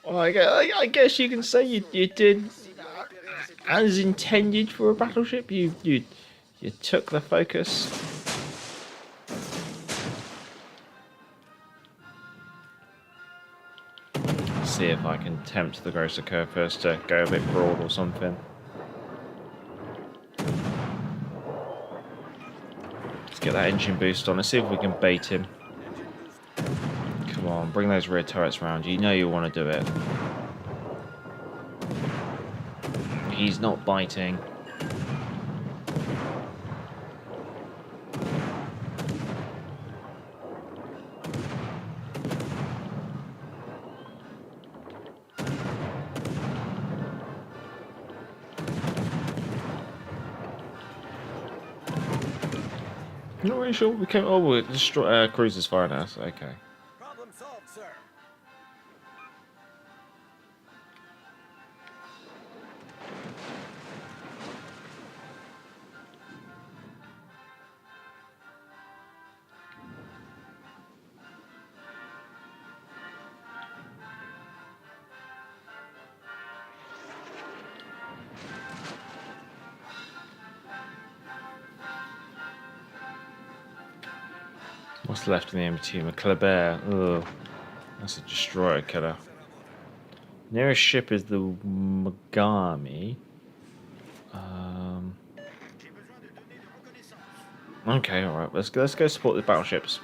Well, I guess you can say you did as intended for a battleship. You took the focus. See if I can tempt the Grosser Kurfürst to go a bit broad or something. Get that engine boost on. Let's see if we can bait him. Come on, bring those rear turrets around. You know you want to do it. He's not biting. I'm not really sure we came. Oh, we're destroy cruiser's firing at us. Okay. Problem solved, sir. What's left in the enemy team? A Kleber. Ugh. That's a destroyer killer. Nearest ship is the Mogami. Okay, alright. Let's go support the battleships.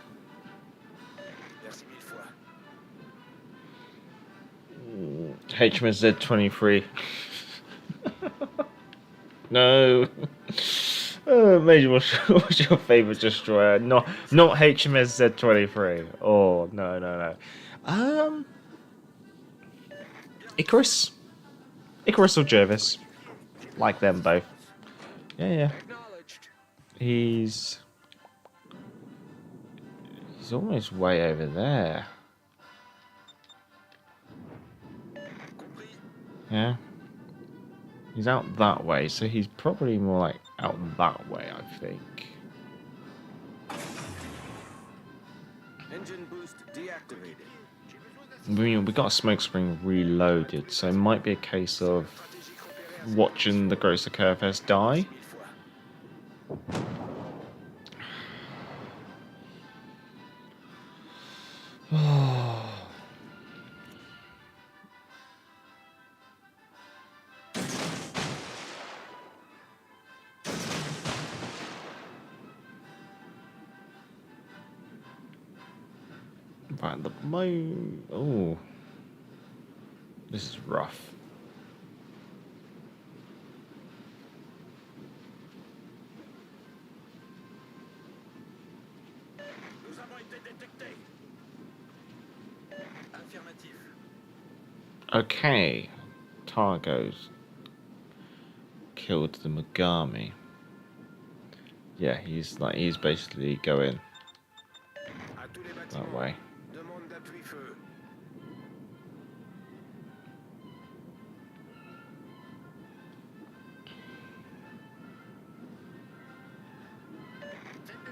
HMS Z-23. No. Major, what's your favourite destroyer? Not HMS Z-23. Oh, no. Icarus or Jervis. Like them both. Yeah. He's almost way over there. Yeah. He's out that way, so he's probably more like out that way, I think. Engine boost deactivated. We got a smoke screen reloaded, so it might be a case of watching the Grosser Curvest die. Right at the moment. Oh, this is rough. Okay, Targo's killed the Mogami. Yeah, he's basically going that way.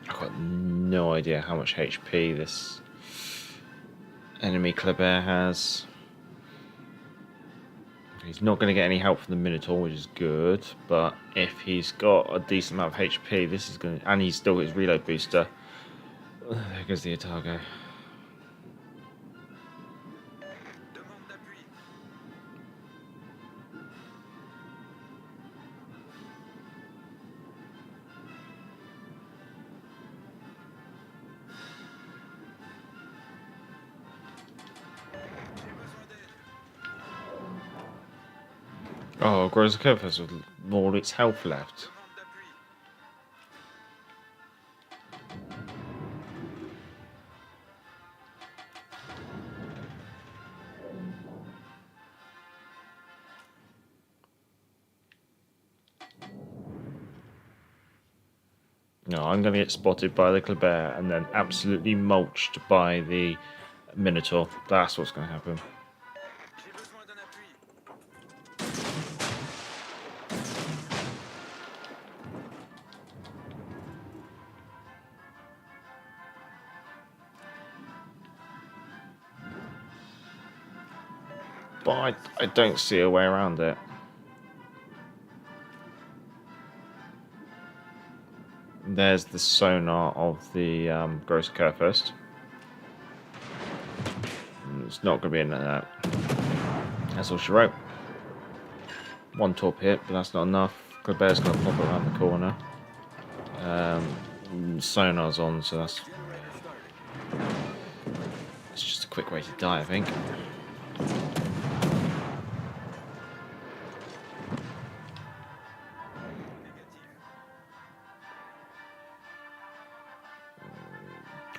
I've got no idea how much HP this enemy Kleber has. He's not going to get any help from the Minotaur, which is good. But if he's got a decent amount of HP, this is going to... And he's still got his reload booster. There goes the Otago. Oh, Grosser Curvest with all its health left. No, I'm going to get spotted by the Kleber and then absolutely mulched by the Minotaur. That's what's going to happen. But I don't see a way around it. There's the sonar of the Grosser Curvest. It's not going to be in that. That's all she wrote. One torp hit, but that's not enough. Kleber's going to pop around the corner. Sonar's on, so that's... It's just a quick way to die, I think.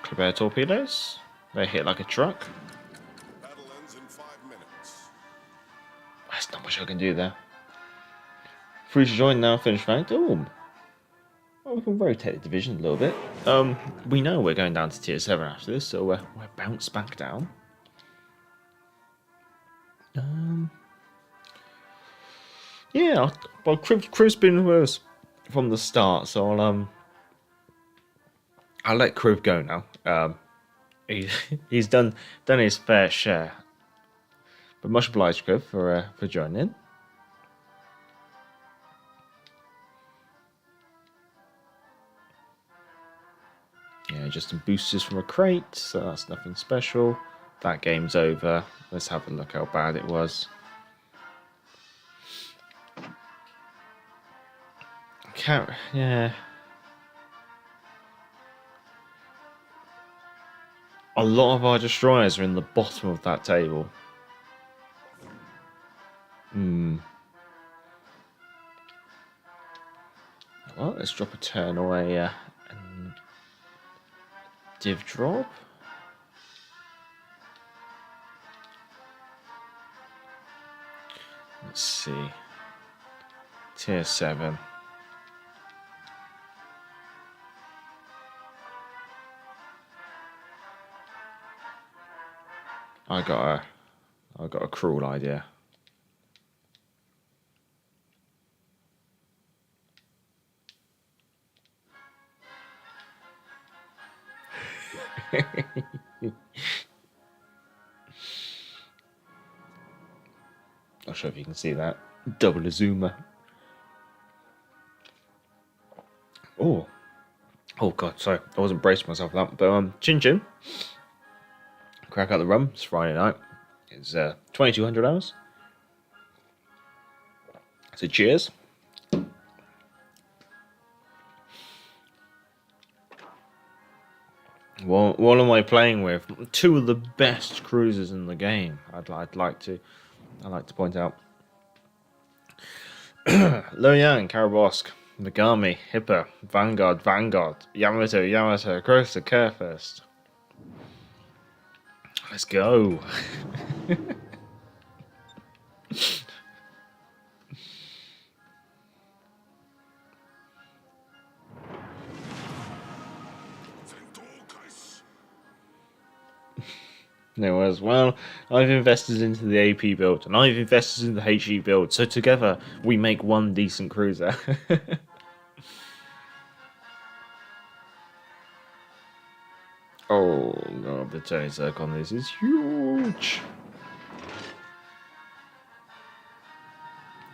Kleber torpedoes. They hit like a truck. Battle ends in 5 minutes. There's not much I can do there. Free to join now, finish ranked. Oh, well, we can rotate the division a little bit. We know we're going down to tier 7 after this, so we're bounced back down. Yeah, well, Crib's been with us from the start, so I'll let Crib go now. He's done his fair share, but much obliged, Crib, for joining. Yeah, just some boosters from a crate, so that's nothing special. That game's over. Let's have a look how bad it was. Yeah. A lot of our destroyers are in the bottom of that table. Well, let's drop a turn away and div drop. Let's see. Tier 7. I got a cruel idea. Not sure if you can see that. Double Azuma. Oh god, sorry. I wasn't bracing myself for that. But Chin Chin. Crack out the rum. It's Friday night. It's 2200 hours. So cheers. What am I playing with? Two of the best cruisers in the game. I'd like to point out. Loyang, Karabosk, Megami, Hipper, Vanguard, Yamato, Cruiser, Carefirst. Let's go. No, as well, I've invested into the AP build and I've invested in the HE build, so together we make one decent cruiser. Oh no, the turning circle on this is huge.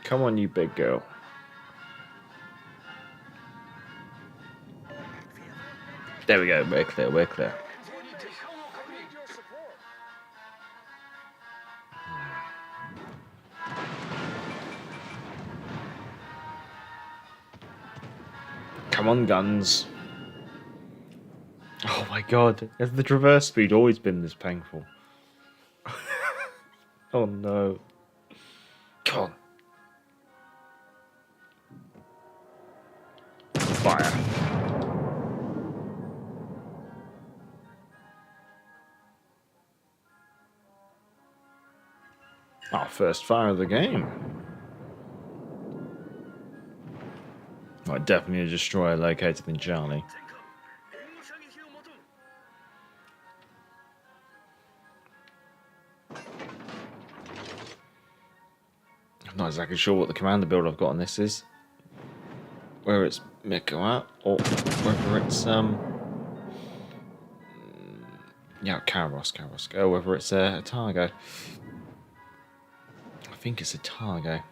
Come on, you big girl. There we go, we're clear, we're clear. Come on, guns. Oh my god, has the traverse speed always been this painful? Oh no. Come on. Fire. Our first fire of the game. Right, definitely a destroyer located in Charlie. I'm not exactly sure what the commander build I've got on this is. Whether it's Miko out or whether it's yeah, Karabosk. Oh, whether it's a Targo. I think it's a Targo.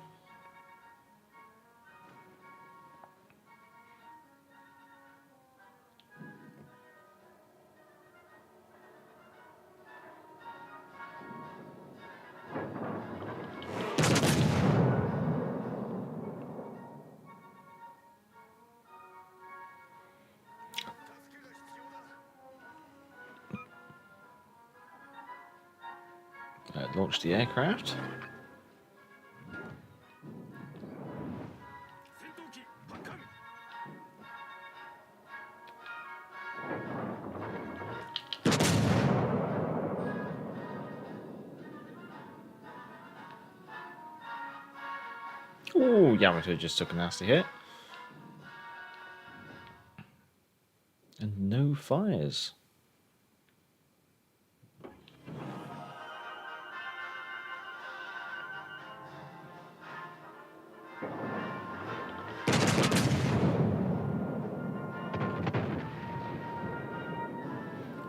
Launch the aircraft. Oh, Yamato just took a nasty hit. And no fires.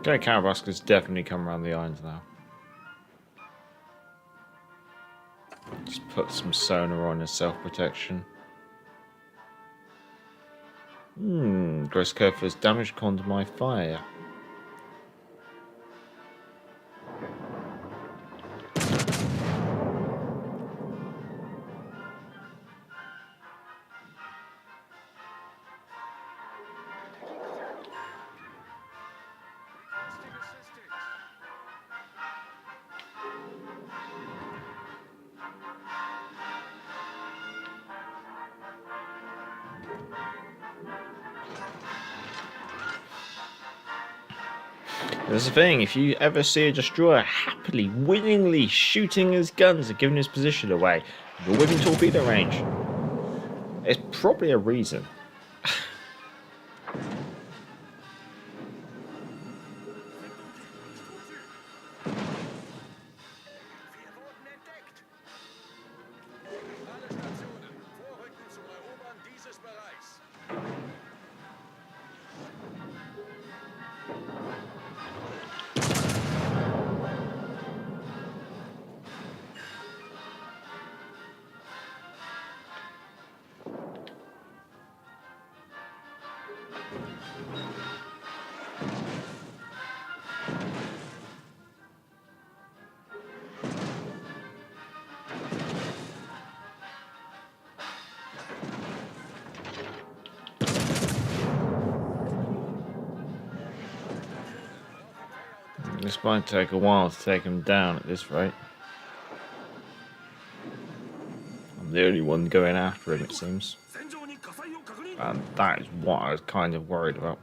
Okay, Karaboska's definitely come around the irons now. Just put some sonar on as self-protection. Gross curve has damage conned my fire. There's the thing, if you ever see a destroyer happily, willingly shooting his guns and giving his position away, you're within torpedo range. There's probably a reason. This might take a while to take him down at this rate. I'm the only one going after him, it seems. And that is what I was kind of worried about.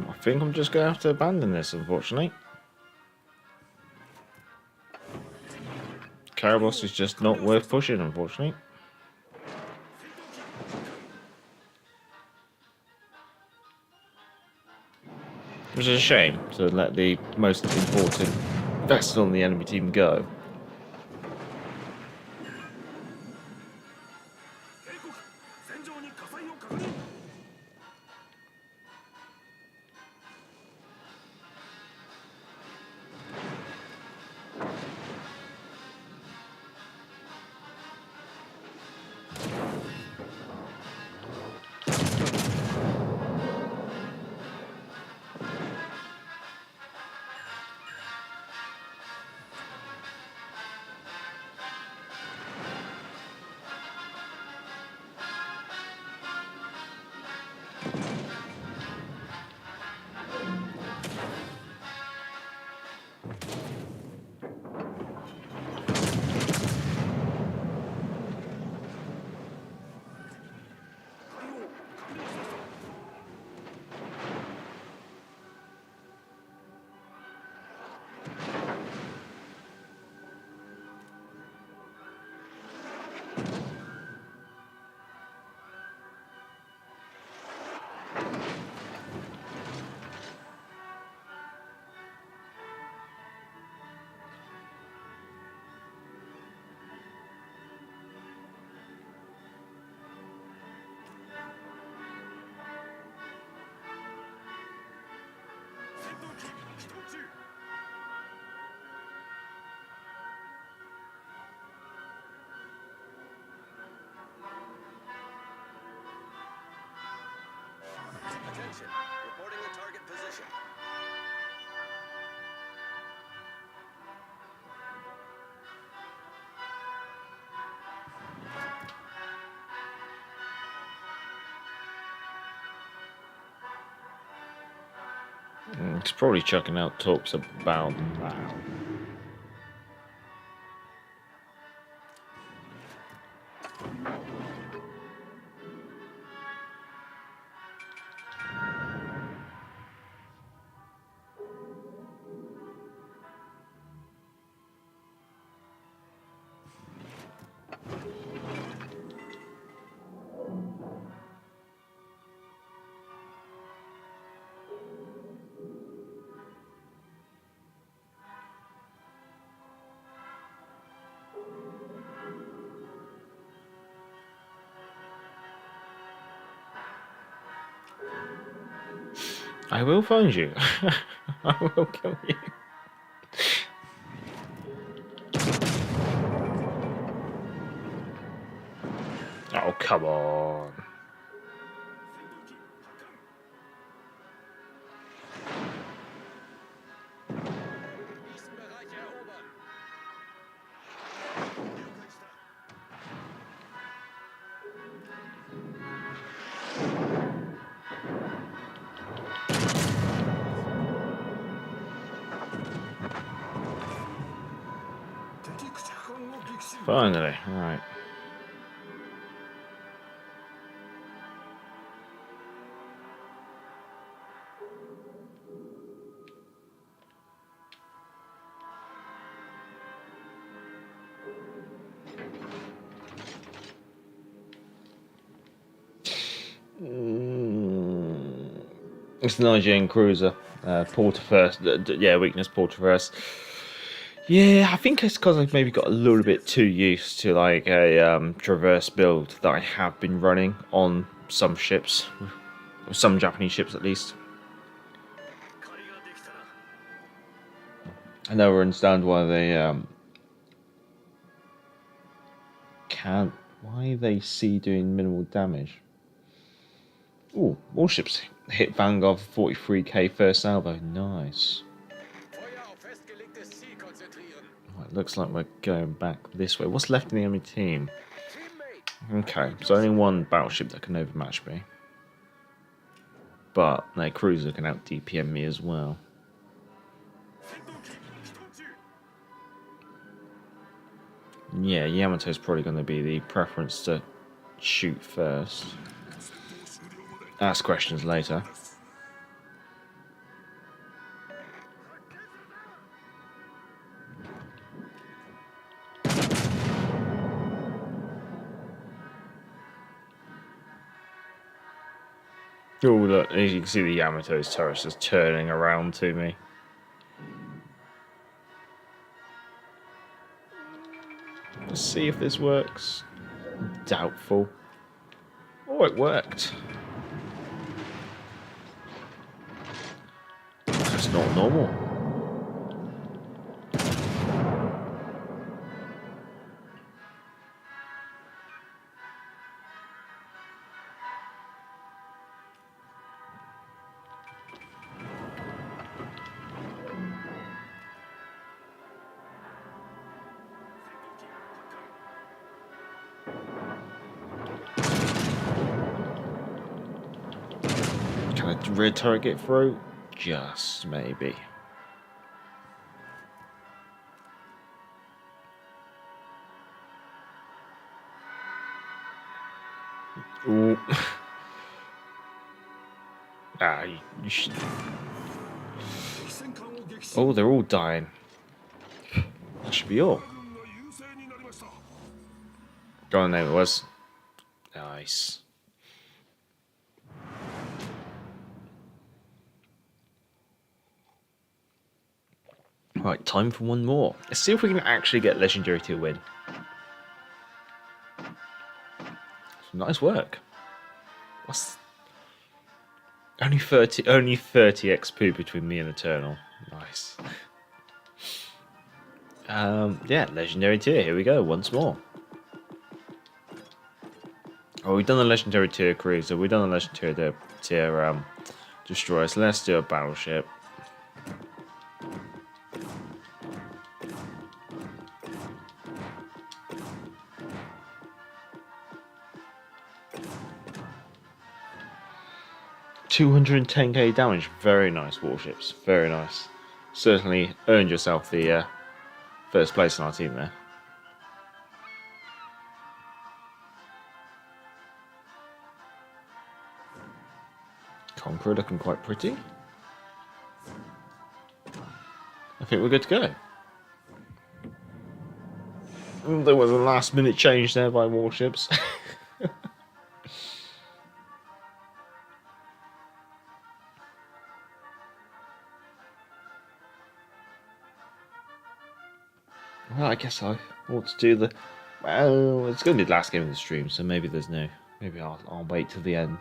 I think I'm just going to have to abandon this, unfortunately. Karabos is just not worth pushing, unfortunately. Which is a shame to let the most important vessel on the enemy team go. Attention, reporting the target position. It's probably chucking out talks about that. I will find you. I will kill you. Oh, come on. Finally, alright. It's an IJN cruiser. Porter first. Yeah, weakness Porter first. Yeah, I think it's because I've maybe got a little bit too used to like a traverse build that I have been running on some ships, some Japanese ships at least. I never understand why they can't. Why they see doing minimal damage. Ooh, warships hit Vanguard for 43k first salvo. Nice. Oh, it looks like we're going back this way. What's left in the enemy team? Okay, so only one battleship that can overmatch me. But their cruiser can out DPM me as well. Yeah, Yamato's probably going to be the preference to shoot first. Ask questions later. Oh look, as you can see the Yamato's turret is turning around to me. Let's see if this works. Doubtful. Oh, it worked. That's not normal. Can a rear turret get through? Just maybe. Ooh. You should... Oh, they're all dying. That should be all. Go on, there it was. Nice. Right, time for one more. Let's see if we can actually get Legendary to win. Nice work. What's only 30 XP between me and Eternal. Nice. Yeah, Legendary tier. Here we go. Once more. Oh, we've done the Legendary tier cruiser. We've done the Legendary tier destroyer. So let's do a battleship. $210k damage. Very nice warships. Very nice. Certainly earned yourself the first place in our team there. Conqueror looking quite pretty. I think we're good to go. There was a last minute change there by warships. Well, I guess I ought to do the... Well, it's going to be the last game of the stream, so maybe there's no... Maybe I'll wait till the end.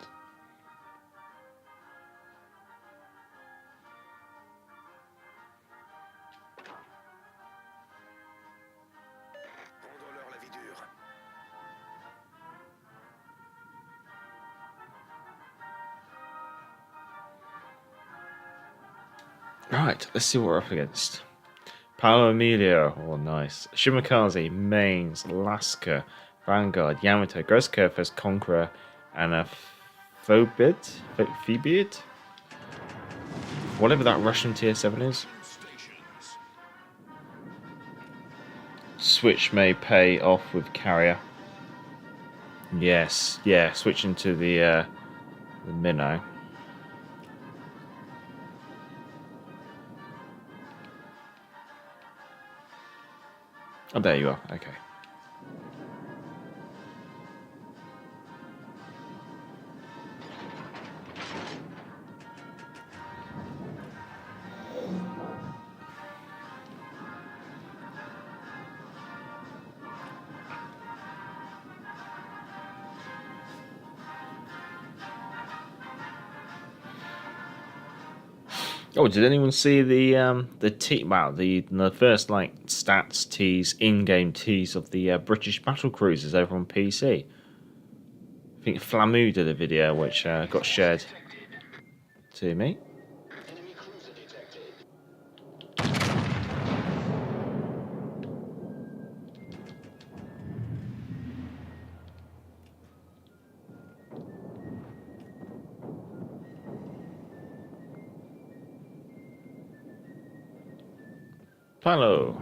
Right, let's see what we're up against. Paolo Emilio, oh nice. Shimakaze, Mains, Alaska, Vanguard, Yamato, Gross Curfews, Conqueror, and a Phoebid? Whatever that Russian tier 7 is. switch may pay off with carrier. Yes, yeah, switching to the Minnow. Oh, there you are. Okay. Oh, did anyone see the first like stats tease, in-game tease of the British battle cruisers over on PC? I think Flamu did a video which got shared to me. Hello.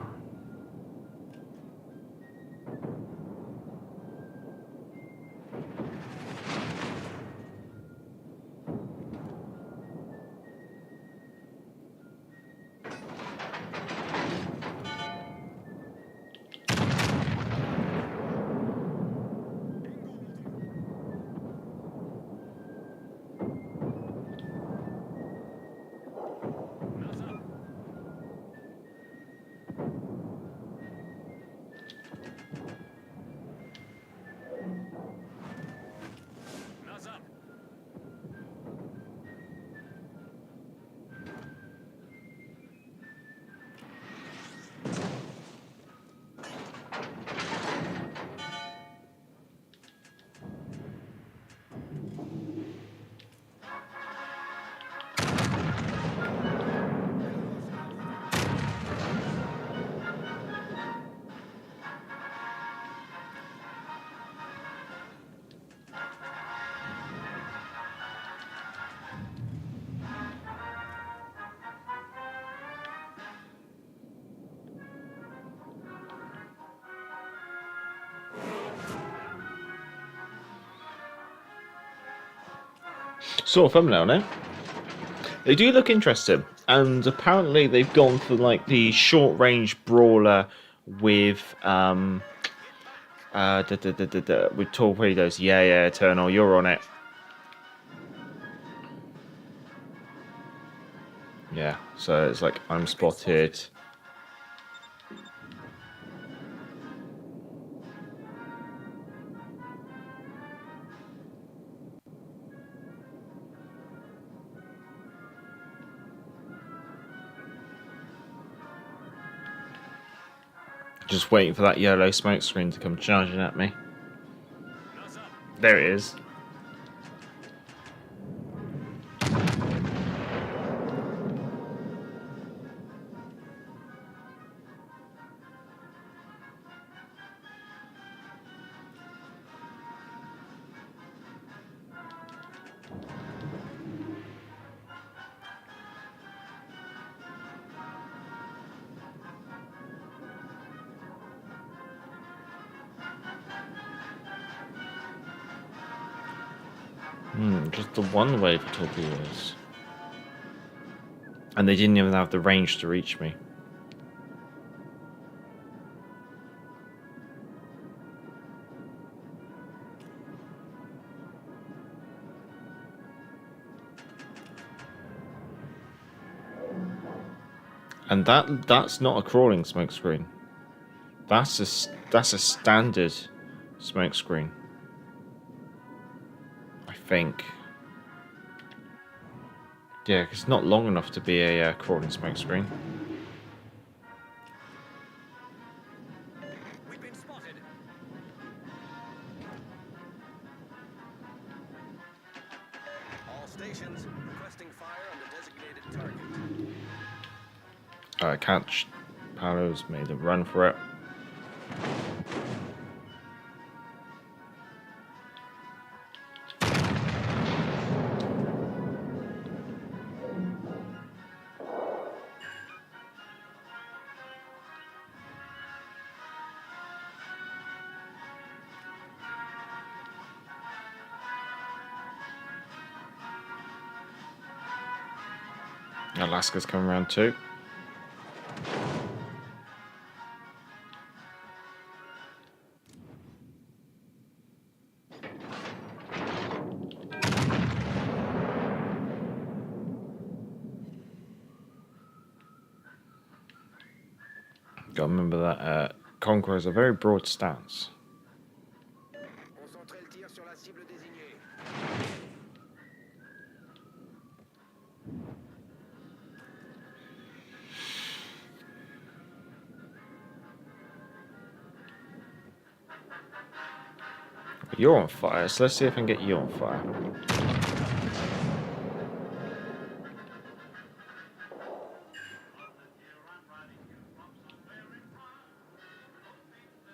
Sort of thumbnail now. They do look interesting, and apparently they've gone for like the short-range brawler with with torpedoes. Yeah, Eternal, you're on it. Yeah, so it's like I'm spotted. Just waiting for that yellow smoke screen to come charging at me. There it is. Just the one wave of torpedoes. And they didn't even have the range to reach me. And that's not a crawling smoke screen. That's a standard smoke screen. I think. Yeah, it's not long enough to be a crawling smoke screen. We've been spotted. All stations requesting fire on the designated target. Catch Paolo's made a run for it. Alaska's coming around too. Got to remember that Conqueror has a very broad stance. Concentrez le tir sur la cible désignée. You're on fire, so let's see if I can get you on fire.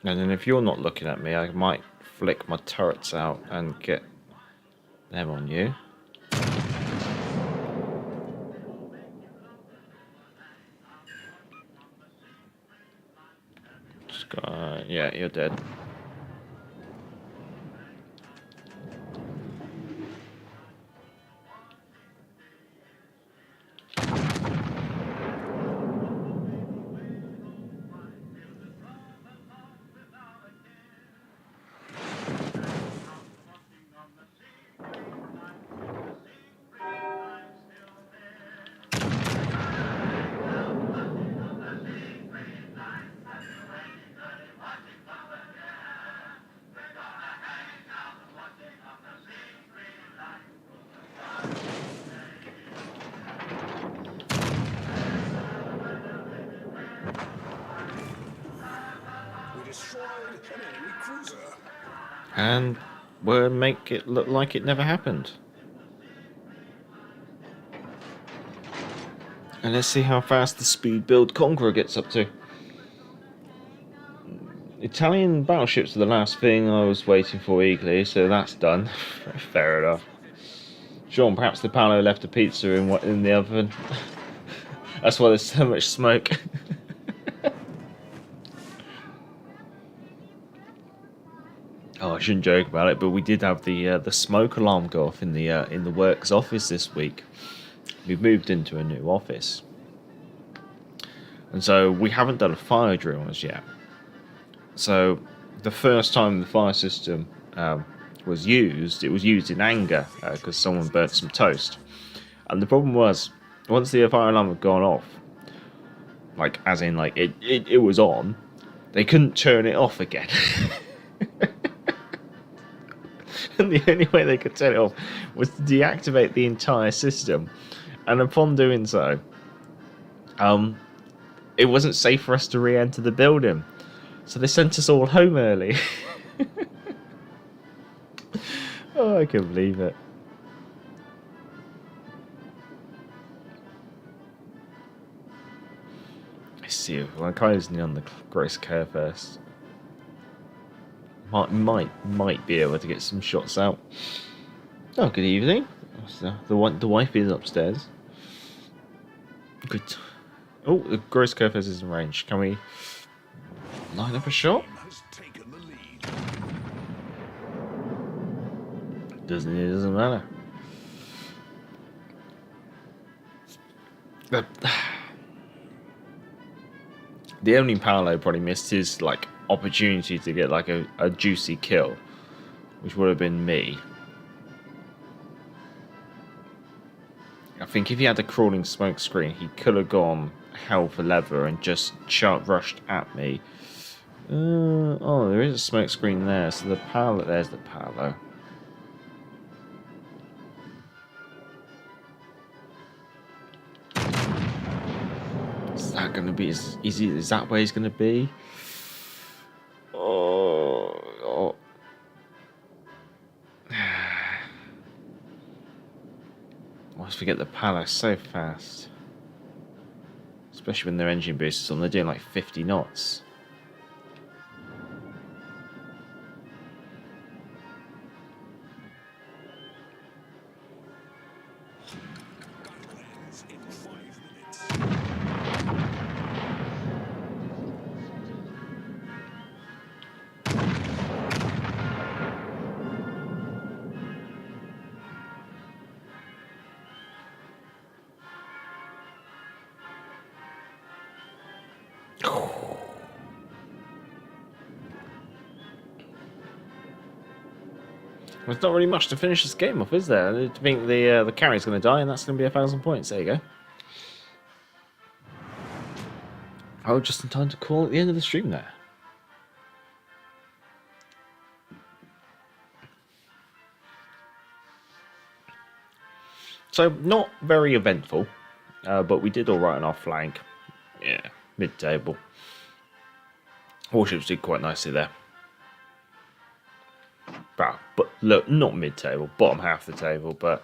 And then if you're not looking at me, I might flick my turrets out and get them on you. Just got, yeah, you're dead. We destroyed an enemy cruiser. And we'll make it look like it never happened. And let's see how fast the speed build Conqueror gets up to. Italian battleships are the last thing I was waiting for eagerly, so that's done. Fair enough. Sean, perhaps the Paolo left a pizza in the oven. That's why there's so much smoke. Oh, I shouldn't joke about it, but we did have the smoke alarm go off in the works office this week. We've moved into a new office, and so we haven't done a fire drill as yet. So the first time the fire system was used, it was used in anger because someone burnt some toast. And the problem was, once the fire alarm had gone off, like as in like it was on, they couldn't turn it off again. And the only way they could turn it off was to deactivate the entire system. And upon doing so, it wasn't safe for us to re-enter the building. So they sent us all home early. Oh, I can't believe it. Let's see if my guy's on the Grace Care first. Might be able to get some shots out. Oh, good evening. The wife is upstairs. Good. Oh, the Gross Curfews is in range. Can we line up a shot? It doesn't matter. The only Paolo probably missed his like opportunity to get like a juicy kill, which would have been me. I think if he had a crawling smoke screen, he could have gone hell for leather and just rushed at me. Oh, there is a smoke screen there, so the Paolo, there's the Paolo. Is that going to be, is that where he's going to be? Oh. I always forget the Palace so fast. Especially when their engine boost is on, they're doing like 50 knots. There's not really much to finish this game off, is there? I think the carrier's going to die, and that's going to be 1,000 points. There you go. Oh, just in time to call at the end of the stream there. So, not very eventful, but we did all right on our flank. Yeah, mid-table. Warships did quite nicely there. But look, not mid-table, bottom half of the table, but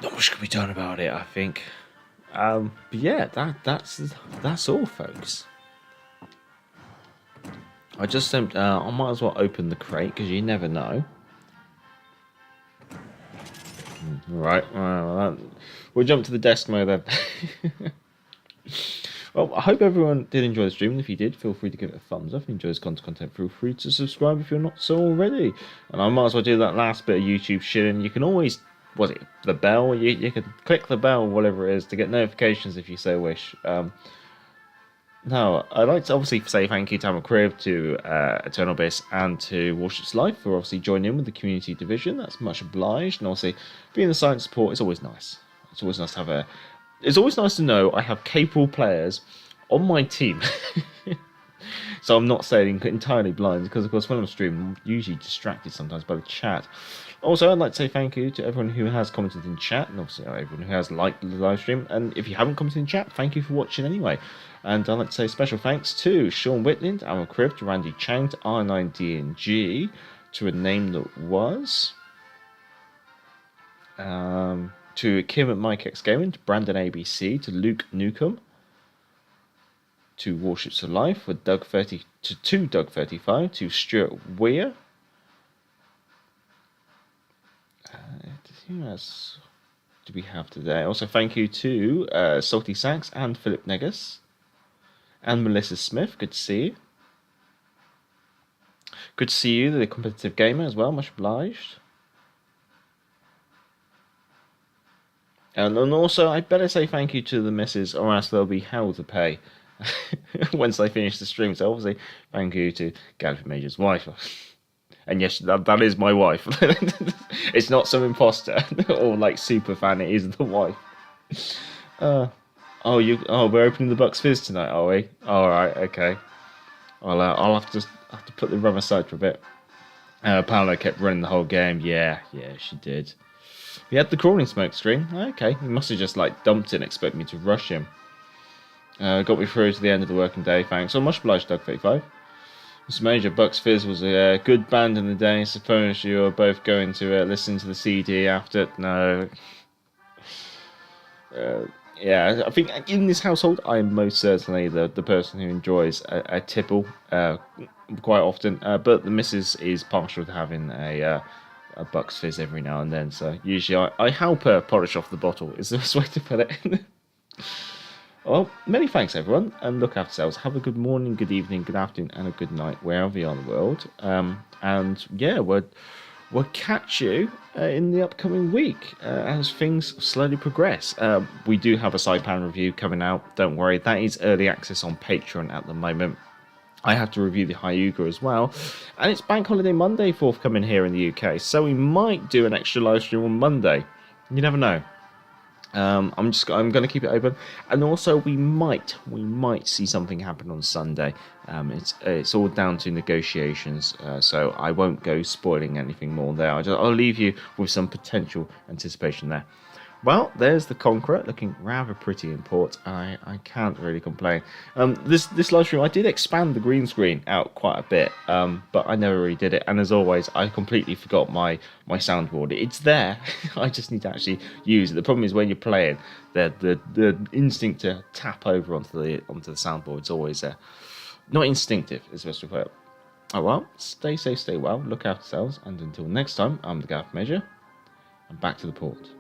not much can be done about it, I think. But yeah, that's all, folks. I just I might as well open the crate because you never know. Right, we'll jump to the desk mode then. Well, I hope everyone did enjoy the stream, and if you did, feel free to give it a thumbs up. If you enjoy this content, feel free to subscribe if you're not so already. And I might as well do that last bit of YouTube shit, and you can always, the bell? You can click the bell, whatever it is, to get notifications if you so wish. Now, I'd like to obviously say thank you to Amacrib, to Eternal Abyss, and to Warships Life for obviously joining in with the community division. That's much obliged, and obviously being the silent support is always nice. It's always nice to have It's always nice to know I have capable players on my team. So I'm not staying entirely blind, because of course when I'm streaming I'm usually distracted sometimes by the chat. Also, I'd like to say thank you to everyone who has commented in chat, and obviously everyone who has liked the live stream. And if you haven't commented in chat, thank you for watching anyway. And I'd like to say special thanks to Sean Whitland, Amacrib, to Randy Chang, to R9DNG, to a name that was... to Kim at Mike X Gaming, to Brandon ABC, to Luke Newcomb, to Warships of Life, with Doug 30, to Doug 35, to Stuart Weir. Who else do we have today? Also, thank you to Salty Sacks and Philip Negus and Melissa Smith. Good to see you. Good to see you, the competitive gamer as well. Much obliged. And also, I better say thank you to the missus, or else there'll be hell to pay once they finish the stream. So obviously, thank you to Gallifrey Major's wife. And yes, that is my wife. It's not some imposter or like super fan. It is the wife. We're opening the Bucks Fizz tonight, are we? All right, okay. I'll have to put the rubber aside for a bit. Paolo kept running the whole game. Yeah, she did. He had the crawling smoke screen. Okay, he must have just like dumped it and expect me to rush him. Got me through to the end of the working day. Thanks. So much obliged, Doug 35. Mr. Major, Bucks Fizz was a good band in the day. Suppose you're both going to listen to the CD after. No. Yeah, I think in this household, I am most certainly the person who enjoys a tipple quite often. But the missus is partial to having a Bucks Fizz every now and then. So usually I help her polish off the bottle, is the best way to put it. Well, many thanks everyone, and look after yourselves. Have a good morning, good evening, good afternoon, and a good night wherever you are in the world. And yeah, we'll catch you in the upcoming week as things slowly progress. We do have a Saipan review coming out. Don't worry, that is early access on Patreon at the moment. I have to review the Hyuga as well, and it's Bank Holiday Monday forthcoming here in the UK, so we might do an extra live stream on Monday. You never know. I'm going to keep it open, and also we might see something happen on Sunday. It's all down to negotiations, so I won't go spoiling anything more there. I'll leave you with some potential anticipation there. Well, there's the Conqueror, looking rather pretty in port. I can't really complain. This live stream, I did expand the green screen out quite a bit, but I never really did it. And as always, I completely forgot my soundboard. It's there. I just need to actually use it. The problem is when you're playing, the instinct to tap over onto the soundboard is always not instinctive, is the best way to put it. Oh well, stay safe, stay well, look after yourselves, and until next time, I'm the Gaff Measure, and back to the port.